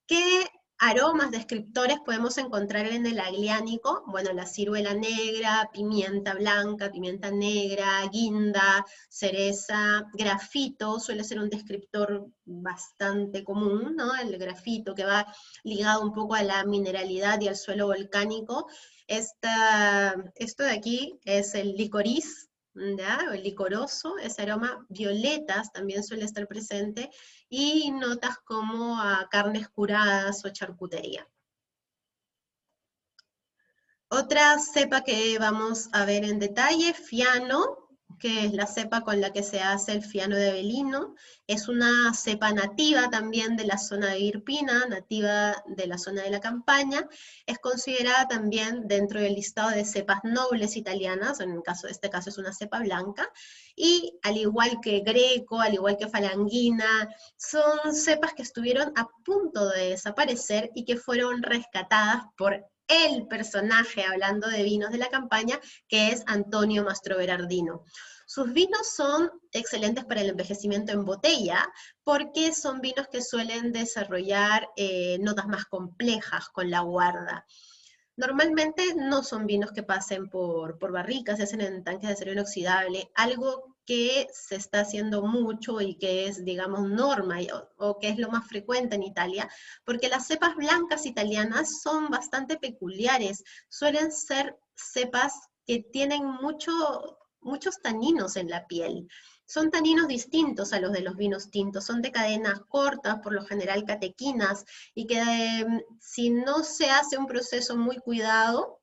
Que aromas descriptores podemos encontrar en el agliánico, bueno, la ciruela negra, pimienta blanca, pimienta negra, guinda, cereza, grafito, suele ser un descriptor bastante común, ¿no? El grafito que va ligado un poco a la mineralidad y al suelo volcánico. Esto de aquí es el licoriz, ¿ya? El licoroso, ese aroma, violetas también suele estar presente, y notas como a carnes curadas o charcutería. Otra cepa que vamos a ver en detalle, fiano, que es la cepa con la que se hace el fiano de Avelino. Es una cepa nativa también de la zona de Irpina, nativa de la zona de la Campania. Es considerada también dentro del listado de cepas nobles italianas, en este caso es una cepa blanca, y al igual que Greco, al igual que Falangina, son cepas que estuvieron a punto de desaparecer y que fueron rescatadas por el personaje, hablando de vinos de la Campania, que es Antonio Mastro Berardino. Sus vinos son excelentes para el envejecimiento en botella, porque son vinos que suelen desarrollar notas más complejas con la guarda. Normalmente no son vinos que pasen por barricas, se hacen en tanques de acero inoxidable, algo que se está haciendo mucho y que es, digamos, norma o que es lo más frecuente en Italia, porque las cepas blancas italianas son bastante peculiares, suelen ser cepas que tienen muchos taninos en la piel. Son taninos distintos a los de los vinos tintos, son de cadenas cortas, por lo general catequinas, y que si no se hace un proceso muy cuidado,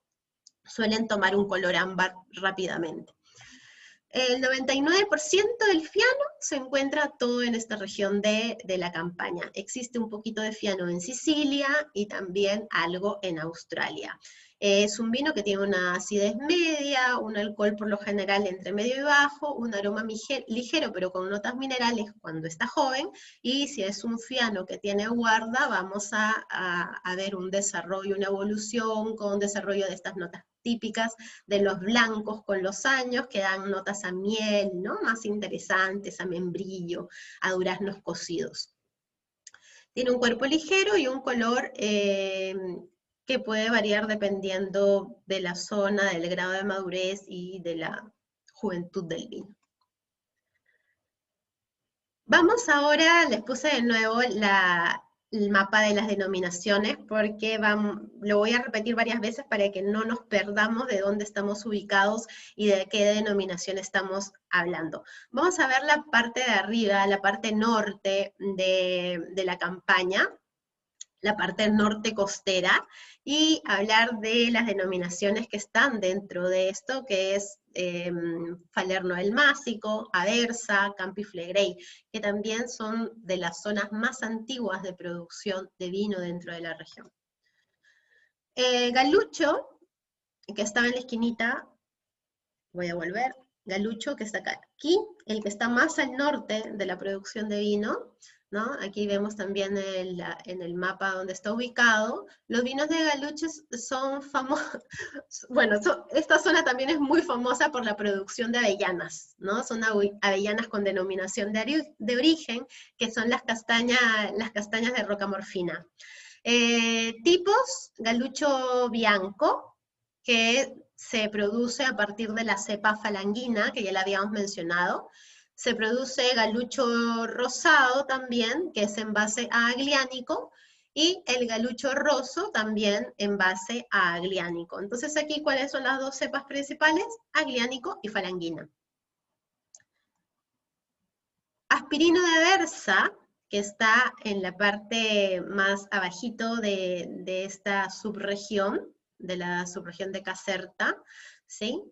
suelen tomar un color ámbar rápidamente. El 99% del fiano se encuentra todo en esta región de la Campania. Existe un poquito de fiano en Sicilia y también algo en Australia. Es un vino que tiene una acidez media, un alcohol por lo general entre medio y bajo, un aroma ligero pero con notas minerales cuando está joven, y si es un fiano que tiene guarda, vamos a ver un desarrollo, una evolución con desarrollo de estas notas típicas de los blancos con los años, que dan notas a miel, ¿no? Más interesantes, a membrillo, a duraznos cocidos. Tiene un cuerpo ligero y un color que puede variar dependiendo de la zona, del grado de madurez y de la juventud del vino. Vamos ahora, les puse de nuevo el mapa de las denominaciones, porque lo voy a repetir varias veces para que no nos perdamos de dónde estamos ubicados y de qué denominación estamos hablando. Vamos a ver la parte de arriba, la parte norte de la Campania, la parte norte costera, y hablar de las denominaciones que están dentro de esto, que es Falerno del Másico, Aversa, Campi Flegrei, que también son de las zonas más antiguas de producción de vino dentro de la región. Galucho, que estaba en la esquinita, voy a volver, Galucho, que está acá, aquí, el que está más al norte de la producción de vino, ¿no? Aquí vemos también en el mapa donde está ubicado. Los vinos de Galucho son famosos, bueno, esta zona también es muy famosa por la producción de avellanas, ¿no? Son avellanas con denominación de origen, que son las castañas de rocamorfina. Tipos, Galucho bianco, que se produce a partir de la cepa falangina, que ya la habíamos mencionado. Se produce Galucho rosado también, que es en base a agliánico, y el Galucho roso también en base a agliánico. Entonces aquí, ¿cuáles son las dos cepas principales? Agliánico y falangina. Aspirino de Aversa, que está en la parte más abajito de esta subregión, de la subregión de Caserta, ¿sí?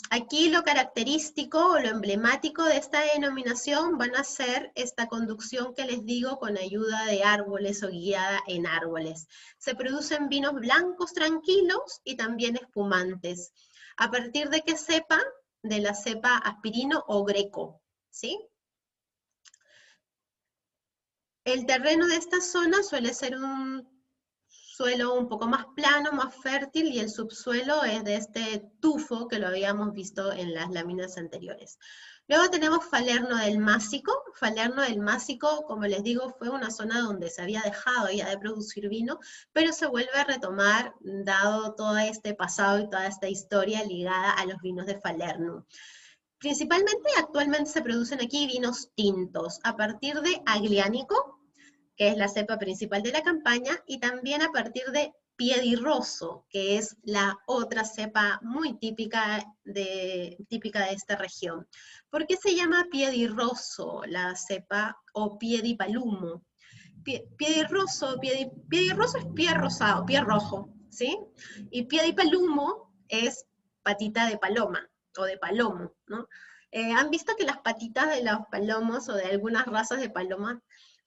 Aquí lo característico o lo emblemático de esta denominación van a ser esta conducción que les digo con ayuda de árboles o guiada en árboles. Se producen vinos blancos tranquilos y también espumantes. ¿A partir de qué cepa? De la cepa aspirino o greco, ¿sí? El terreno de esta zona suele ser un suelo un poco más plano, más fértil, y el subsuelo es de este tufo que lo habíamos visto en las láminas anteriores. Luego tenemos Falerno del Másico. Falerno del Másico, como les digo, fue una zona donde se había dejado ya de producir vino, pero se vuelve a retomar dado todo este pasado y toda esta historia ligada a los vinos de Falerno. Principalmente actualmente se producen aquí vinos tintos a partir de Aglianico, que es la cepa principal de la campaña, y también a partir de Piedirrosso, que es la otra cepa muy típica de esta región. ¿Por qué se llama Piedirrosso la cepa o Piedipalumo? Piedirrosso es pie rosado, pie rojo, ¿sí? Y Piedipalumo es patita de paloma o de palomo, ¿no? ¿Han visto que las patitas de los palomos o de algunas razas de palomas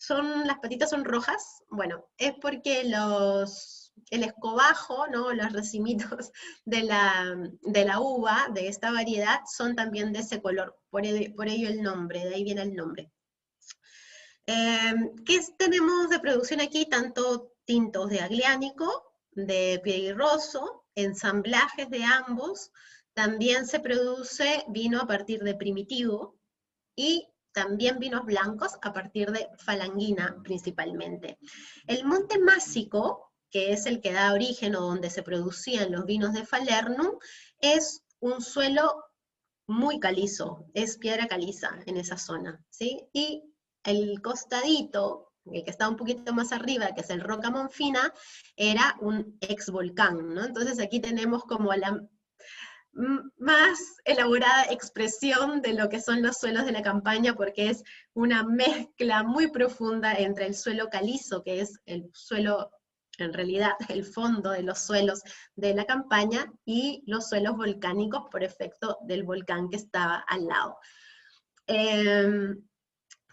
las patitas son rojas? Bueno, es porque el escobajo, ¿no? Los racimitos de la uva, de esta variedad, son también de ese color, por ello el nombre, de ahí viene el nombre. ¿Qué tenemos de producción aquí? Tanto tintos de Aglianico, de Piedirrosso, ensamblajes de ambos. También se produce vino a partir de Primitivo y también vinos blancos a partir de Falanghina principalmente. El Monte Másico, que es el que da origen o donde se producían los vinos de Falernum, es un suelo muy calizo, es piedra caliza en esa zona, ¿sí? Y el costadito, el que está un poquito más arriba, que es el Roca Monfina, era un ex volcán, ¿no? Entonces aquí tenemos como la más elaborada expresión de lo que son los suelos de la campaña, porque es una mezcla muy profunda entre el suelo calizo, que es el suelo, en realidad, el fondo de los suelos de la campaña, y los suelos volcánicos por efecto del volcán que estaba al lado.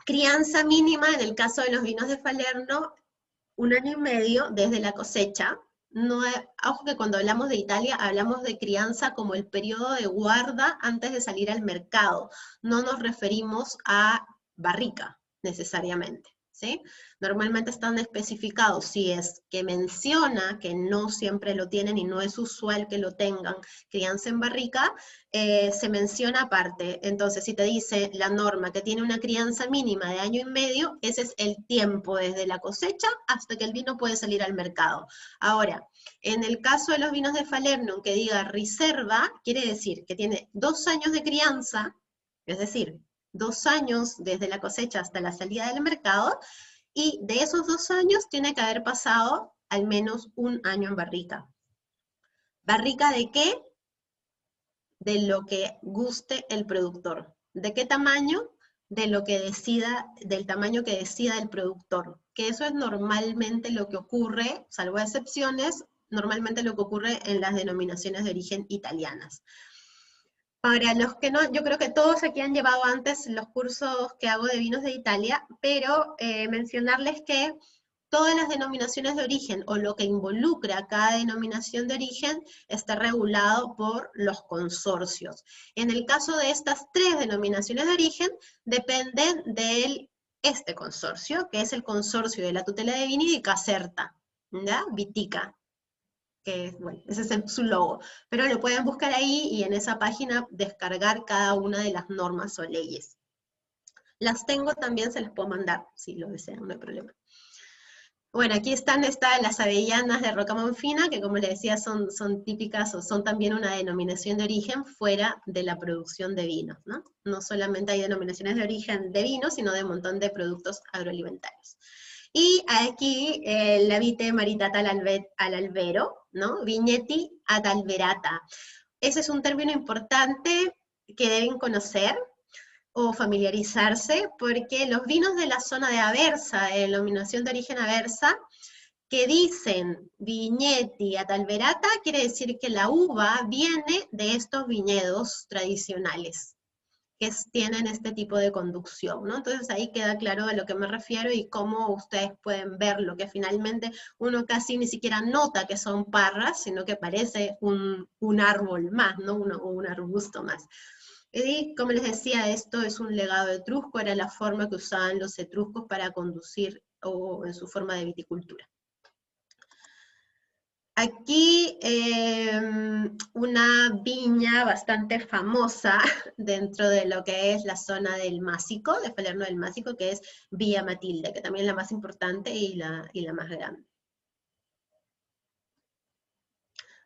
Crianza mínima, en el caso de los vinos de Falerno, 1 año y medio desde la cosecha. No, ojo que cuando hablamos de Italia hablamos de crianza como el periodo de guarda antes de salir al mercado. No nos referimos a barrica necesariamente, ¿sí? Normalmente están especificados, si es que menciona que no siempre lo tienen y no es usual que lo tengan, crianza en barrica, se menciona aparte. Entonces, si te dice la norma que tiene una crianza mínima de 1 año y medio, ese es el tiempo desde la cosecha hasta que el vino puede salir al mercado. Ahora, en el caso de los vinos de Falernum, que diga reserva, quiere decir que tiene 2 años de crianza, es decir, 2 años desde la cosecha hasta la salida del mercado, y de esos 2 años tiene que haber pasado al menos 1 año en barrica. ¿Barrica de qué? De lo que guste el productor. ¿De qué tamaño? De lo que decida, del tamaño que decida el productor. Que eso es normalmente lo que ocurre, salvo excepciones, normalmente lo que ocurre en las denominaciones de origen italianas. Para los que no, yo creo que todos aquí han llevado antes los cursos que hago de vinos de Italia, pero mencionarles que todas las denominaciones de origen o lo que involucra cada denominación de origen está regulado por los consorcios. En el caso de estas 3 denominaciones de origen, dependen de este consorcio, que es el consorcio de la tutela de vini di Caserta, ¿ya? Vitica, que bueno, ese es su logo. Pero lo pueden buscar ahí y en esa página descargar cada una de las normas o leyes. Las tengo también, se las puedo mandar, si lo desean, no hay problema. Bueno, aquí están las avellanas de Roca Monfina, que como les decía son típicas o son también una denominación de origen fuera de la producción de vinos, ¿no? No solamente hay denominaciones de origen de vinos, sino de un montón de productos agroalimentarios. Y aquí la vite maritata al albero, ¿no? Vigneti ad alberata. Ese es un término importante que deben conocer o familiarizarse, porque los vinos de la zona de Aversa, de denominación de origen Aversa, que dicen Vigneti ad alberata, quiere decir que la uva viene de estos viñedos tradicionales, que tienen este tipo de conducción, ¿no? Entonces ahí queda claro a lo que me refiero y cómo ustedes pueden ver lo que finalmente uno casi ni siquiera nota que son parras, sino que parece un árbol más, ¿no? Un arbusto más. Y como les decía, esto es un legado etrusco, era la forma que usaban los etruscos para conducir o en su forma de viticultura. Aquí una viña bastante famosa dentro de lo que es la zona del Másico, de Falerno del Másico, que es Villa Matilde, que también es la más importante y la más grande.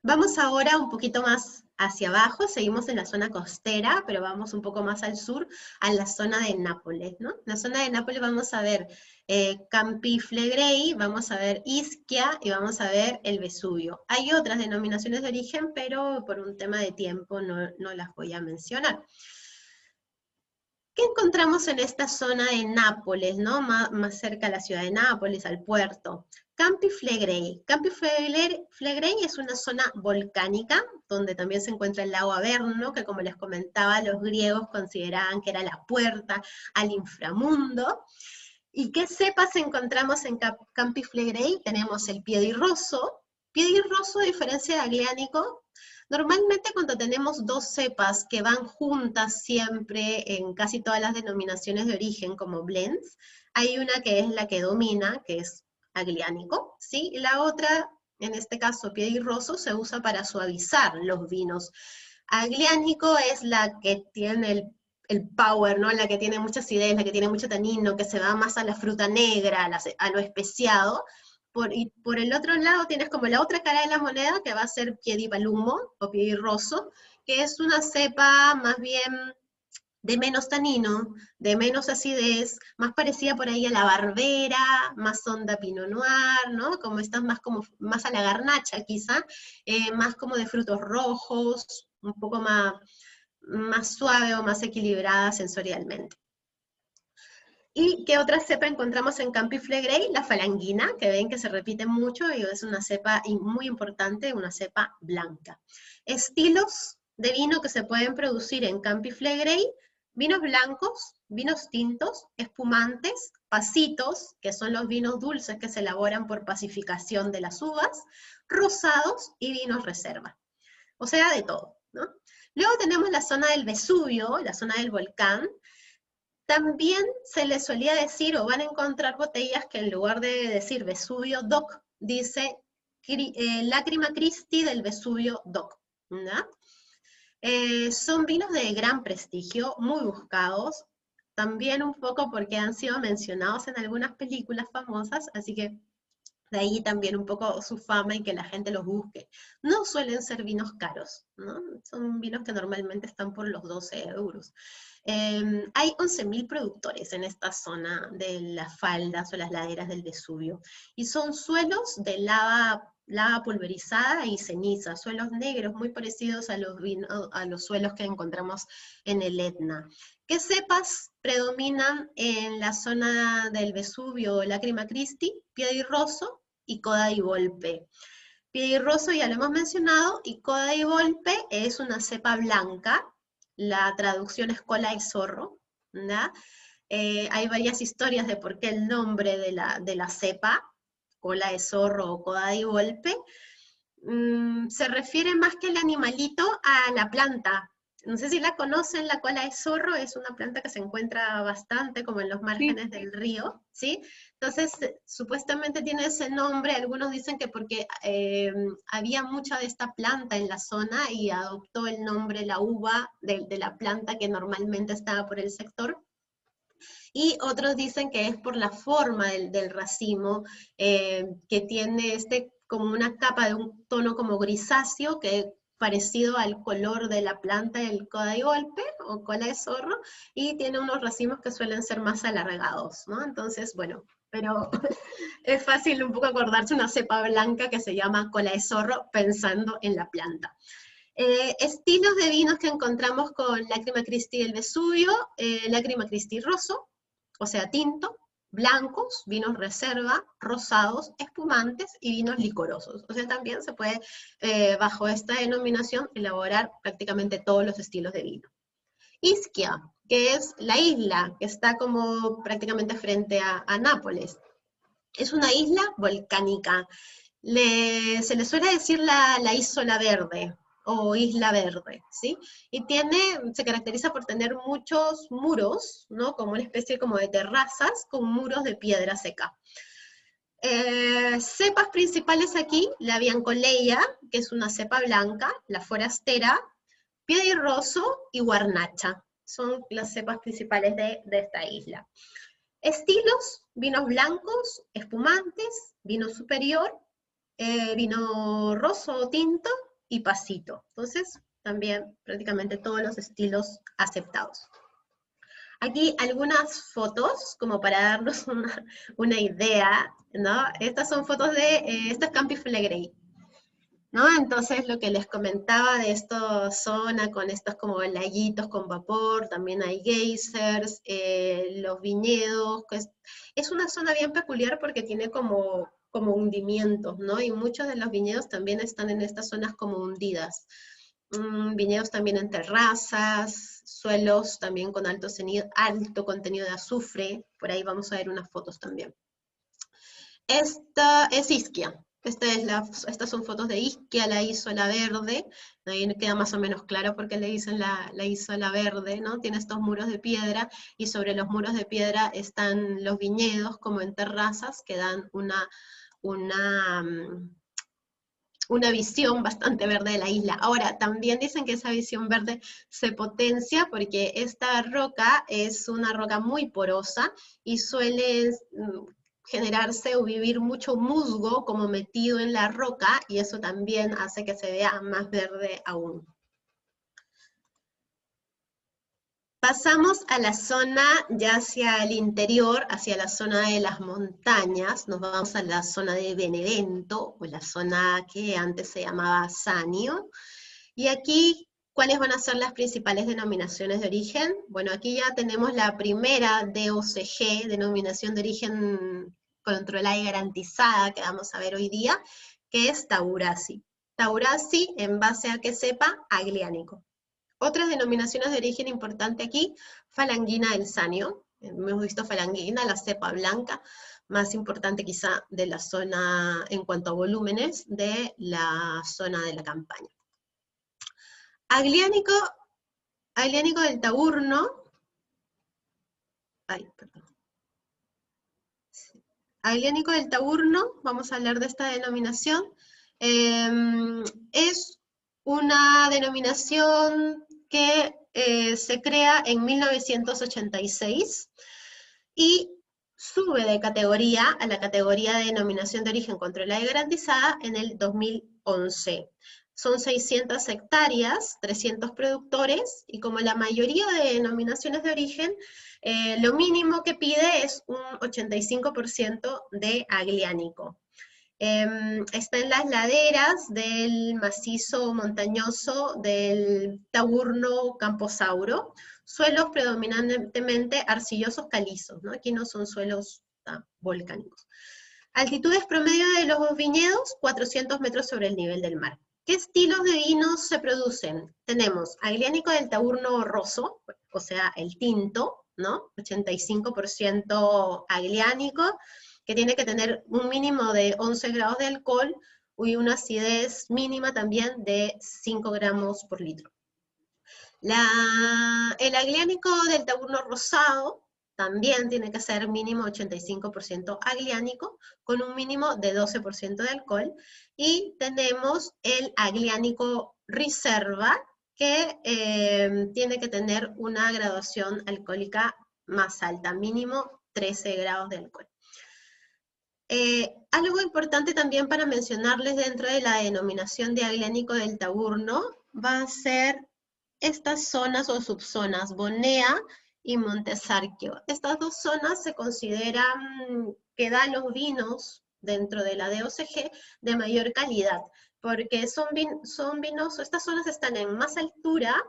Vamos ahora un poquito más hacia abajo, seguimos en la zona costera, pero vamos un poco más al sur, a la zona de Nápoles, ¿no? En la zona de Nápoles vamos a ver Campi Flegrei, vamos a ver Ischia y vamos a ver el Vesubio. Hay otras denominaciones de origen, pero por un tema de tiempo no las voy a mencionar. ¿Qué encontramos en esta zona de Nápoles, ¿no? Más cerca a la ciudad de Nápoles, al puerto? Campi Flegrei. Campi Flegrei es una zona volcánica, donde también se encuentra el lago Averno, que como les comentaba, los griegos consideraban que era la puerta al inframundo. ¿Y qué cepas encontramos en Campi Flegrei? Tenemos el Piedirroso. Piedirroso, a diferencia de Aglianico, normalmente cuando tenemos dos cepas que van juntas siempre en casi todas las denominaciones de origen como blends, hay una que es la que domina, que es Aglianico, ¿sí? Y la otra, en este caso Piedirroso, se usa para suavizar los vinos. Aglianico es la que tiene el power, ¿no? La que tiene mucha acidez, la que tiene mucho tanino, que se va más a la fruta negra, a lo especiado. Y por el otro lado tienes como la otra cara de la moneda, que va a ser Piedipalumo o Piedirroso, que es una cepa más bien de menos tanino, de menos acidez, más parecida por ahí a la Barbera, más onda Pinot Noir, ¿no? Como estas más a la garnacha quizá, más como de frutos rojos, un poco más suave o más equilibrada sensorialmente. ¿Y qué otra cepa encontramos en Campi Flegrei? La falanguina, que ven que se repite mucho y es una cepa muy importante, una cepa blanca. Estilos de vino que se pueden producir en Campi Flegrei: vinos blancos, vinos tintos, espumantes, pasitos, que son los vinos dulces que se elaboran por pacificación de las uvas, rosados y vinos reserva. O sea, de todo, ¿no? Luego tenemos la zona del Vesubio, la zona del volcán. También se les solía decir, o van a encontrar botellas que en lugar de decir Vesubio DOC, dice Lacrima Christi del Vesubio DOC, ¿no? Son vinos de gran prestigio, muy buscados, también un poco porque han sido mencionados en algunas películas famosas, así que de ahí también un poco su fama y que la gente los busque. No suelen ser vinos caros, ¿no? Son vinos que normalmente están por los 12 euros. Hay 11.000 productores en esta zona de las faldas o las laderas del Vesubio, y son suelos de lava pulverizada y ceniza, suelos negros muy parecidos a los suelos que encontramos en el Etna. ¿Qué cepas predominan en la zona del Vesubio, Lacrima Christi? Piedirroso y Coda di Volpe. Piedirroso ya lo hemos mencionado, y Coda di Volpe es una cepa blanca. La traducción es cola de zorro, ¿no? Hay varias historias de por qué el nombre de la cepa, cola de zorro o Coda di Volpe, se refiere más que el animalito a la planta. No sé si la conocen, la cola de zorro es una planta que se encuentra bastante como en los márgenes del río, ¿sí? Entonces, supuestamente tiene ese nombre, algunos dicen que porque había mucha de esta planta en la zona y adoptó el nombre la uva de la planta que normalmente estaba por el sector. Y otros dicen que es por la forma del racimo, que tiene como una capa de un tono como grisáceo, que parecido al color de la planta del Coda di Volpe, o cola de zorro, y tiene unos racimos que suelen ser más alargados, ¿no? Entonces, bueno, pero es fácil un poco acordarse una cepa blanca que se llama cola de zorro pensando en la planta. Estilos de vinos que encontramos con Lacrima Christi del Vesubio: Lacrima Christi rosso, o sea, tinto, blancos, vinos reserva, rosados, espumantes y vinos licorosos. O sea, también se puede, bajo esta denominación, elaborar prácticamente todos los estilos de vino. Ischia, que es la isla que está como prácticamente frente a Nápoles. Es una isla volcánica. Se le suele decir la Isola Verde, o Isla Verde, ¿sí? Y se caracteriza por tener muchos muros, ¿no? Como una especie como de terrazas con muros de piedra seca. Cepas principales aquí, la Biancoleya, que es una cepa blanca, la Forastera, Piedirroso y Guarnacha. Son las cepas principales de esta isla. Estilos, vinos blancos, espumantes, vino superior, vino roso o tinto y pasito. Entonces, también prácticamente todos los estilos aceptados. Aquí algunas fotos, como para darnos una idea, ¿no? Estas son fotos de, esto es Campi Flegrei, ¿no? Entonces lo que les comentaba de esta zona con estos como laguitos con vapor, también hay geysers, los viñedos, es una zona bien peculiar porque tiene como hundimientos, ¿no? Y muchos de los viñedos también están en estas zonas como hundidas. Viñedos también en terrazas, suelos también con alto contenido de azufre, por ahí vamos a ver unas fotos también. Esta es Ischia. Estas son fotos de Ischia, la Isola Verde, ahí queda más o menos claro porque le dicen la Isola Verde, ¿no? Tiene estos muros de piedra, y sobre los muros de piedra están los viñedos como en terrazas, que dan una visión bastante verde de la isla. Ahora, también dicen que esa visión verde se potencia porque esta roca es una roca muy porosa y suele generarse o vivir mucho musgo como metido en la roca, y eso también hace que se vea más verde aún. Pasamos a la zona ya hacia el interior, hacia la zona de las montañas, nos vamos a la zona de Benevento, o la zona que antes se llamaba Sanio, y aquí, ¿cuáles van a ser las principales denominaciones de origen? Bueno, aquí ya tenemos la primera DOCG, denominación de origen controlada y garantizada, que vamos a ver hoy día, que es Taurasi. Taurasi, en base a que sepa, agliánico. Otras denominaciones de origen importante aquí, Falanghina del Sanio, hemos visto Falanghina, la cepa blanca, más importante quizá de la zona, en cuanto a volúmenes, de la zona de la Campania. Agliánico del Taurno, Agliánico del Taurno, vamos a hablar de esta denominación, es una denominación que se crea en 1986 y sube de categoría a la categoría de denominación de origen controlada y garantizada en el 2011. Son 600 hectáreas, 300 productores, y como la mayoría de denominaciones de origen, lo mínimo que pide es un 85% de agliánico. Está en las laderas del macizo montañoso del Taurno Camposauro, suelos predominantemente arcillosos calizos, ¿no? Aquí no son suelos volcánicos. Altitudes promedio de los viñedos, 400 metros sobre el nivel del mar. ¿Qué estilos de vinos se producen? Tenemos agliánico del Taurno rosso, o sea, el tinto, ¿no? 85% agliánico, que tiene que tener un mínimo de 11 grados de alcohol y una acidez mínima también de 5 gramos por litro. El agliánico del Taurno rosado también tiene que ser mínimo 85% agliánico, con un mínimo de 12% de alcohol, y tenemos el agliánico Riserva, que tiene que tener una graduación alcohólica más alta, mínimo 13 grados de alcohol. Algo importante también para mencionarles dentro de la denominación de agliánico del Taurno va a ser estas zonas o subzonas, Bonea y Montesarchio. Estas dos zonas se consideran que dan los vinos dentro de la DOCG de mayor calidad, porque son vinos, estas zonas están en más altura,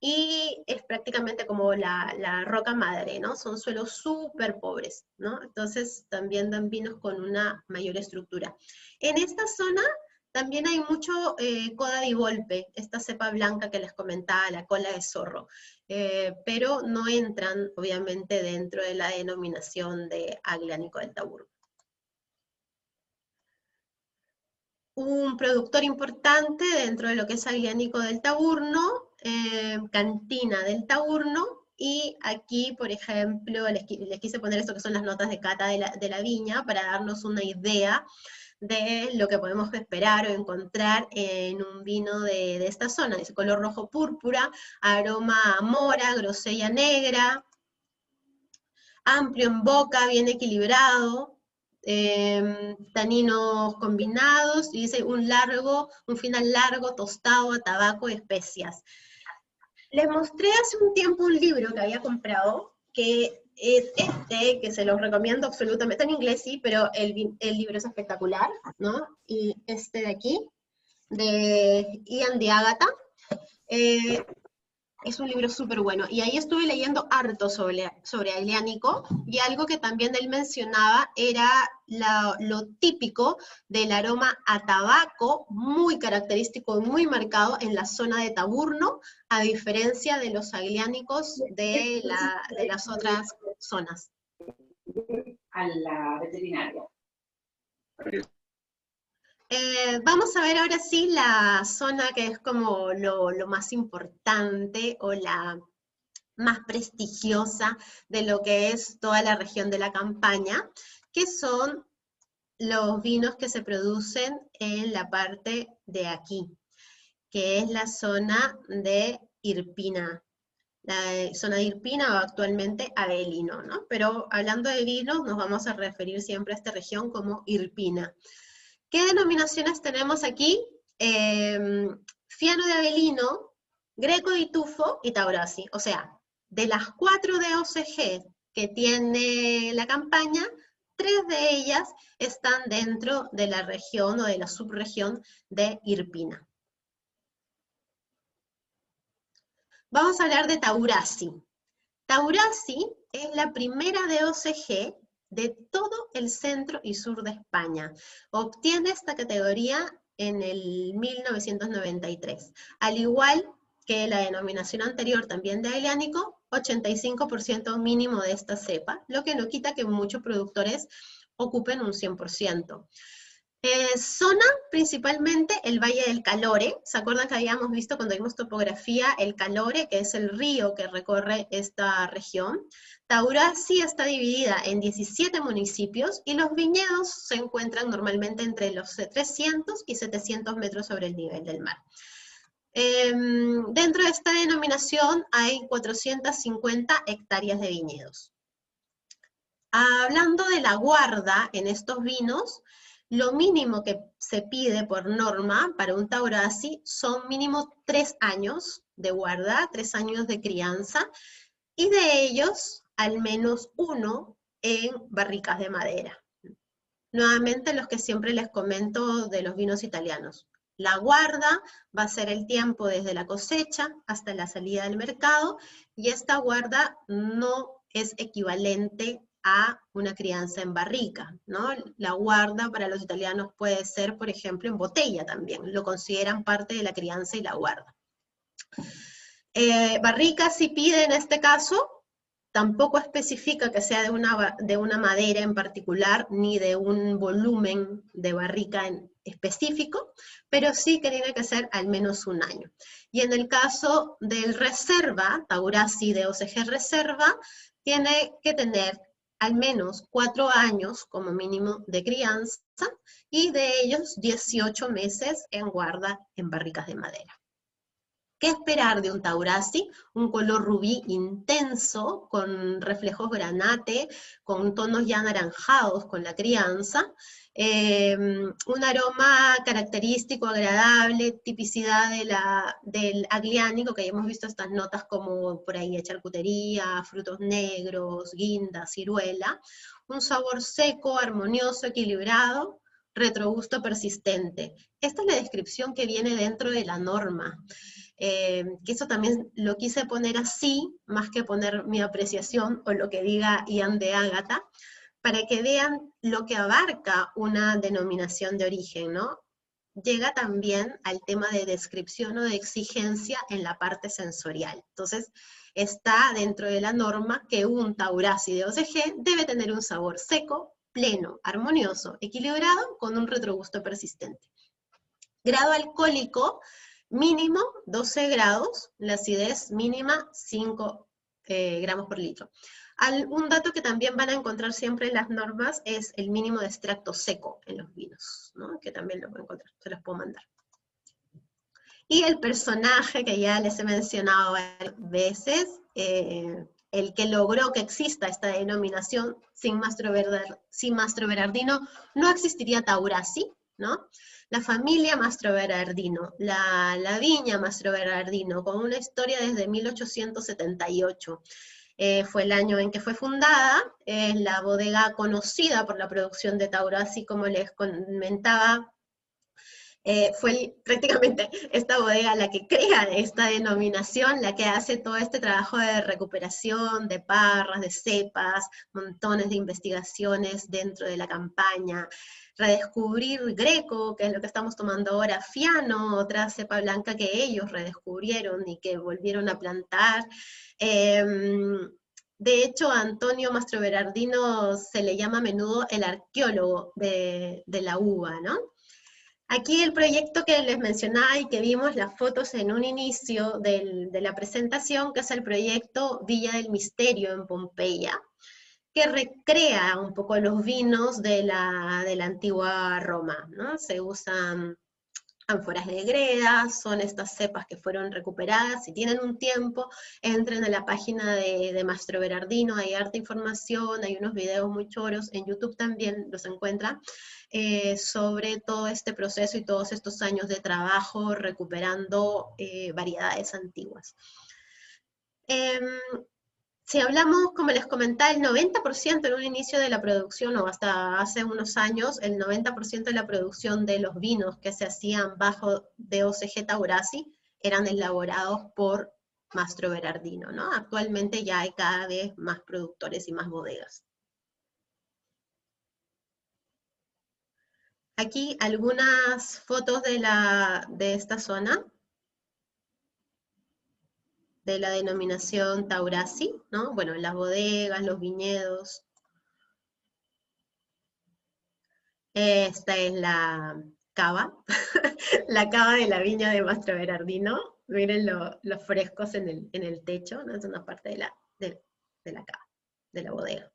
y es prácticamente como la roca madre, ¿no? Son suelos súper pobres, ¿no? Entonces también dan vinos con una mayor estructura. En esta zona también hay mucho coda di volpe, esta cepa blanca que les comentaba, la cola de zorro, pero no entran obviamente dentro de la denominación de agliánico del Taurno. Un productor importante dentro de lo que es agliánico del Taurno, Cantina del Taurno, Y aquí, por ejemplo, les quise poner esto que son las notas de cata de la viña para darnos una idea de lo que podemos esperar o encontrar en un vino de esta zona. Dice color rojo púrpura, aroma a mora, grosella negra, amplio en boca, bien equilibrado, taninos combinados, y dice un final largo, tostado a tabaco y especias. Les mostré hace un tiempo un libro que había comprado, que es este, que se los recomiendo absolutamente, en inglés sí, pero el libro es espectacular, ¿no? Y este de aquí, de Ian de Ágata, es un libro súper bueno. Y ahí estuve leyendo harto sobre Aglianico, y algo que también él mencionaba era lo típico del aroma a tabaco, muy característico, muy marcado en la zona de Taburno, a diferencia de los agliánicos de las otras zonas. A la veterinaria. Vamos a ver ahora sí la zona que es como lo más importante o la más prestigiosa de lo que es toda la región de la Campaña, que son los vinos que se producen en la parte de aquí, que es la zona de Irpina. La zona de Irpina o actualmente Avellino, ¿no? Pero hablando de vinos, nos vamos a referir siempre a esta región como Irpina. ¿Qué denominaciones tenemos aquí? Fiano de Avellino, Greco di Tufo y Taurasi. O sea, de las 4 de OCG que tiene la Campaña, 3 de ellas están dentro de la región o de la subregión de Irpina. Vamos a hablar de Taurasi. Taurasi es la primera de OCG de todo el centro y sur de España. Obtiene esta categoría en el 1993. Al igual que la denominación anterior también de Aglianico, 85% mínimo de esta cepa, lo que no quita que muchos productores ocupen un 100%. Zona principalmente el Valle del Calore. ¿Se acuerdan que habíamos visto cuando vimos topografía el Calore, que es el río que recorre esta región? Taurasi está dividida en 17 municipios y los viñedos se encuentran normalmente entre los 300 y 700 metros sobre el nivel del mar. Dentro de esta denominación hay 450 hectáreas de viñedos. Hablando de la guarda en estos vinos, lo mínimo que se pide por norma para un Taurasi son mínimo 3 años de guarda, 3 años de crianza, y de ellos al menos 1 en barricas de madera. Nuevamente los que siempre les comento de los vinos italianos. La guarda va a ser el tiempo desde la cosecha hasta la salida del mercado, y esta guarda no es equivalente a una crianza en barrica, ¿no? La guarda para los italianos puede ser, por ejemplo, en botella también, lo consideran parte de la crianza y la guarda. Barrica sí pide en este caso, tampoco especifica que sea de una madera en particular, ni de un volumen de barrica en específico, pero sí que tiene que ser al menos 1 año. Y en el caso del reserva, Taurasi de OCG reserva, tiene que tener al menos 4 años como mínimo de crianza, y de ellos 18 meses en guarda en barricas de madera. ¿Qué esperar de un Taurasi? Un color rubí intenso, con reflejos granate, con tonos ya anaranjados con la crianza, un aroma característico, agradable, tipicidad del agliánico, que ya hemos visto estas notas como por ahí charcutería, frutos negros, guinda, ciruela, un sabor seco, armonioso, equilibrado, retrogusto persistente. Esta es la descripción que viene dentro de la norma. Que eso también lo quise poner así, más que poner mi apreciación o lo que diga Ian de Ágata, para que vean lo que abarca una denominación de origen, ¿no? Llega también al tema de descripción o de exigencia en la parte sensorial. Entonces, está dentro de la norma que un Taurasi de OCG debe tener un sabor seco, pleno, armonioso, equilibrado, con un retrogusto persistente. Grado alcohólico, mínimo 12 grados, la acidez mínima 5 gramos por litro. Un dato que también van a encontrar siempre en las normas es el mínimo de extracto seco en los vinos, ¿no? Que también lo pueden encontrar, se los puedo mandar. Y el personaje que ya les he mencionado varias veces, el que logró que exista esta denominación sin Mastro Berardino, no existiría Taurasi, ¿no? La familia Mastro Berardino, la viña Mastro Berardino, con una historia desde 1878. Fue el año en que fue fundada, es la bodega conocida por la producción de Taurasi, como les comentaba. Fue prácticamente esta bodega la que crea esta denominación, la que hace todo este trabajo de recuperación de parras, de cepas, montones de investigaciones dentro de la campaña, redescubrir Greco, que es lo que estamos tomando ahora, Fiano, otra cepa blanca que ellos redescubrieron y que volvieron a plantar. De hecho, a Antonio Mastro Berardino se le llama a menudo el arqueólogo de la uva, ¿no? Aquí el proyecto que les mencionaba y que vimos las fotos en un inicio de la presentación, que es el proyecto Villa del Misterio en Pompeya, que recrea un poco los vinos de la antigua Roma, ¿no? Se usan ánforas de greda, son estas cepas que fueron recuperadas. Si tienen un tiempo, entren a la página de Mastro Berardino, hay harta información, hay unos videos muy choros, en YouTube también los encuentran, sobre todo este proceso y todos estos años de trabajo recuperando variedades antiguas. Si hablamos, como les comentaba, el 90% en un inicio de la producción, o hasta hace unos años, el 90% de la producción de los vinos que se hacían bajo DOCG Taurasi eran elaborados por Mastro Berardino, ¿no? Actualmente ya hay cada vez más productores y más bodegas. Aquí algunas fotos de esta zona, de la denominación Taurasi, ¿no? Bueno, las bodegas, los viñedos. Esta es la cava, la cava de la viña de Mastro Berardino. Miren los frescos en el techo, ¿no? Es una parte de la cava, de la bodega.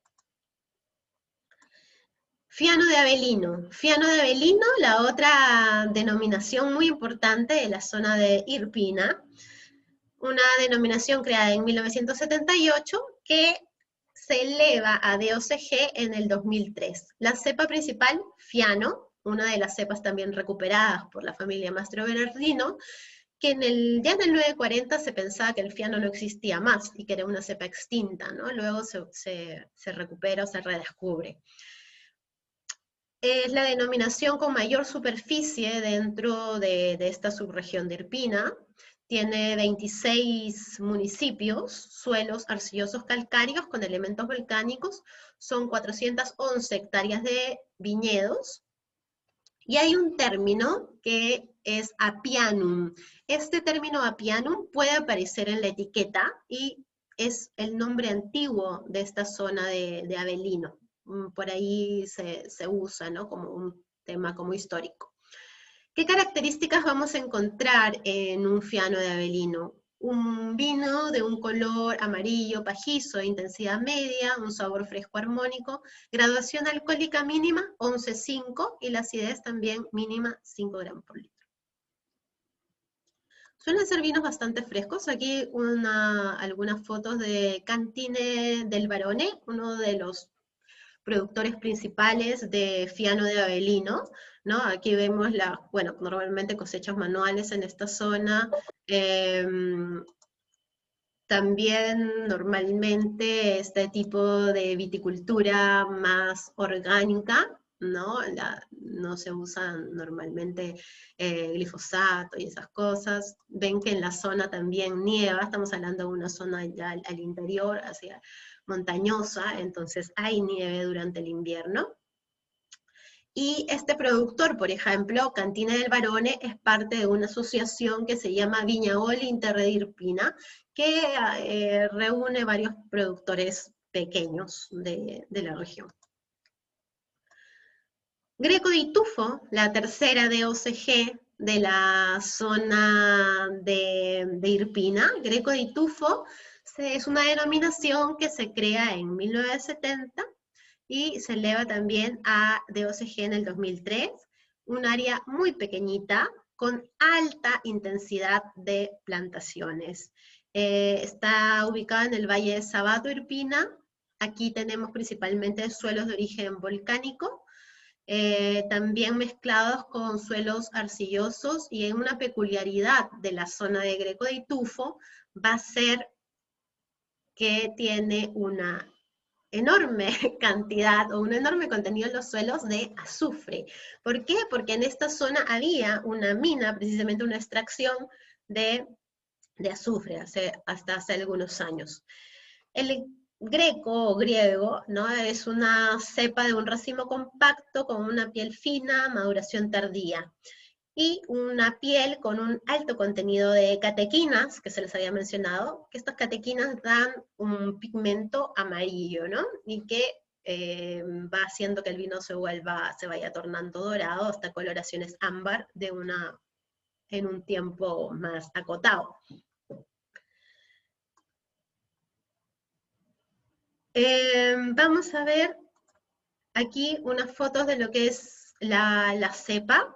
Fiano de Avellino. Fiano de Avellino, la otra denominación muy importante de la zona de Irpina, una denominación creada en 1978 que se eleva a DOCG en el 2003. La cepa principal, Fiano, una de las cepas también recuperadas por la familia Mastro Berardino, que ya en el 940 se pensaba que el Fiano no existía más y que era una cepa extinta, ¿no? Luego se recupera o se redescubre. Es la denominación con mayor superficie dentro de esta subregión de Irpina. Tiene 26 municipios, suelos arcillosos calcáreos con elementos volcánicos, son 411 hectáreas de viñedos, y hay un término que es apianum. Este término apianum puede aparecer en la etiqueta y es el nombre antiguo de esta zona de Avellino. Por ahí se usa, ¿no? Como un tema como histórico. ¿Qué características vamos a encontrar en un Fiano de Avellino? Un vino de un color amarillo pajizo, intensidad media, un sabor fresco armónico, graduación alcohólica mínima 11,5 y la acidez también mínima 5 gramos por litro. Suelen ser vinos bastante frescos. Aquí algunas fotos de Cantine del Barone, uno de los productores principales de Fiano de Avellino, ¿no? Aquí vemos bueno, normalmente cosechas manuales en esta zona. También normalmente este tipo de viticultura más orgánica, ¿no? No se usan normalmente glifosato y esas cosas. Ven que en la zona también nieva, estamos hablando de una zona ya al interior, hacia montañosa, entonces hay nieve durante el invierno. Y este productor, por ejemplo, Cantine del Barone, es parte de una asociación que se llama Viñaol Interred Irpina, que reúne varios productores pequeños de la región. Greco di Tufo, la tercera DOCG de la zona de Irpina. Greco di Tufo es una denominación que se crea en 1970 y se eleva también a DOCG en el 2003, un área muy pequeñita con alta intensidad de plantaciones. Está ubicada en el Valle de Sabato, Irpina. Aquí tenemos principalmente suelos de origen volcánico, también mezclados con suelos arcillosos, y en una peculiaridad de la zona de Greco de Tufo va a ser que tiene una enorme cantidad o un enorme contenido en los suelos de azufre. ¿Por qué? Porque en esta zona había una mina, precisamente una extracción de azufre hasta hace algunos años. El greco o griego, ¿no? Es una cepa de un racimo compacto con una piel fina, maduración tardía, y una piel con un alto contenido de catequinas, que se les había mencionado, que estas catequinas dan un pigmento amarillo, ¿no? Y que va haciendo que el vino se vaya tornando dorado hasta coloraciones ámbar en un tiempo más acotado. Vamos a ver aquí unas fotos de lo que es la cepa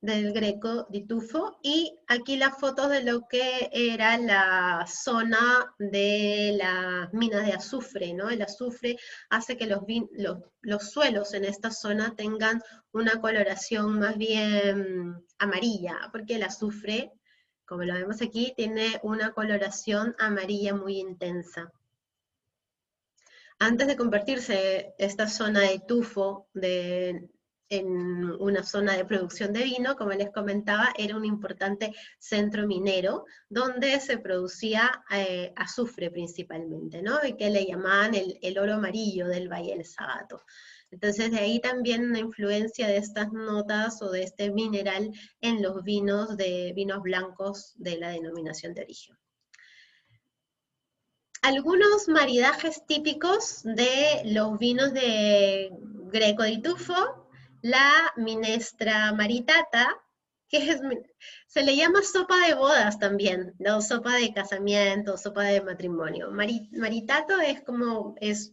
del Greco di Tufo, y aquí las fotos de lo que era la zona de las minas de azufre, ¿no? El azufre hace que los suelos en esta zona tengan una coloración más bien amarilla, porque el azufre, como lo vemos aquí, tiene una coloración amarilla muy intensa. Antes de convertirse esta zona de tufo en una zona de producción de vino, como les comentaba, era un importante centro minero donde se producía azufre principalmente, ¿no? Y que le llamaban el oro amarillo del Valle del Sabato. Entonces de ahí también una influencia de estas notas o de este mineral en los vinos blancos de la denominación de origen. Algunos maridajes típicos de los vinos de Greco di Tufo: la minestra maritata, se le llama sopa de bodas también, ¿no? Sopa de casamiento, sopa de matrimonio. Maritato es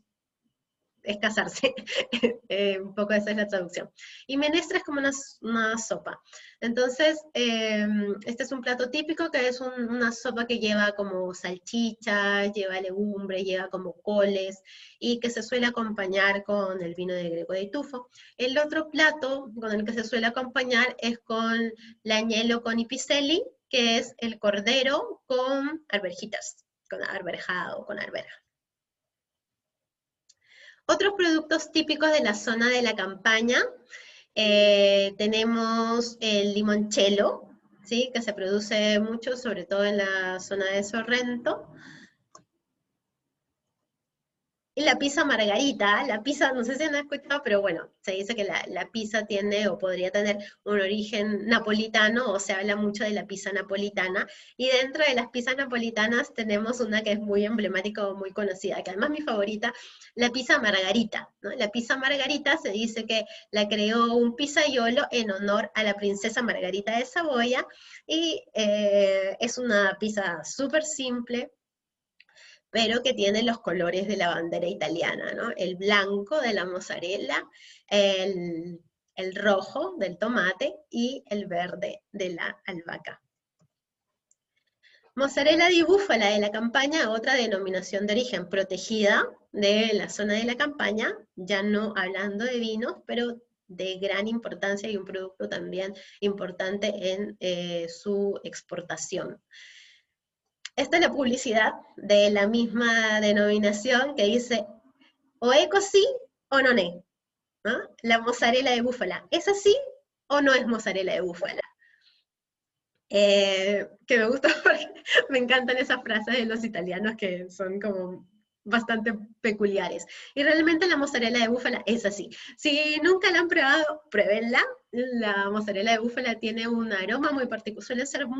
casarse, un poco esa es la traducción. Y menestra es como una sopa. Entonces, este es un plato típico que es una sopa que lleva como salchichas, lleva legumbres, lleva como coles, y que se suele acompañar con el vino de Greco di Tufo. El otro plato con el que se suele acompañar es con l'agnello con i piselli, que es el cordero con arvejitas, con arberjado, con arveja. Otros productos típicos de la zona de la Campania, tenemos el limoncello, ¿sí? Que se produce mucho, sobre todo en la zona de Sorrento. Y la pizza margarita, la pizza, no sé si han escuchado, pero bueno, se dice que la pizza tiene o podría tener un origen napolitano, o se habla mucho de la pizza napolitana, y dentro de las pizzas napolitanas tenemos una que es muy emblemática o muy conocida, que además mi favorita, la pizza margarita, ¿no? La pizza margarita se dice que la creó un pizzaiolo en honor a la princesa Margarita de Saboya, y es una pizza súper simple, pero que tiene los colores de la bandera italiana, ¿no? El blanco de la mozzarella, el rojo del tomate y el verde de la albahaca. Mozzarella di búfala de la Campania, otra denominación de origen protegida de la zona de la Campania, ya no hablando de vinos, pero de gran importancia y un producto también importante en su exportación. Esta es la publicidad de la misma denominación que dice: o é così o non è, ¿no? La mozzarella de búfala, ¿es así o no es mozzarella de búfala? Que me gusta porque me encantan esas frases de los italianos que son como bastante peculiares. Y realmente la mozzarella de búfala es así. Si nunca la han probado, pruébenla. La mozzarella de búfala tiene un aroma muy particular, suele ser muy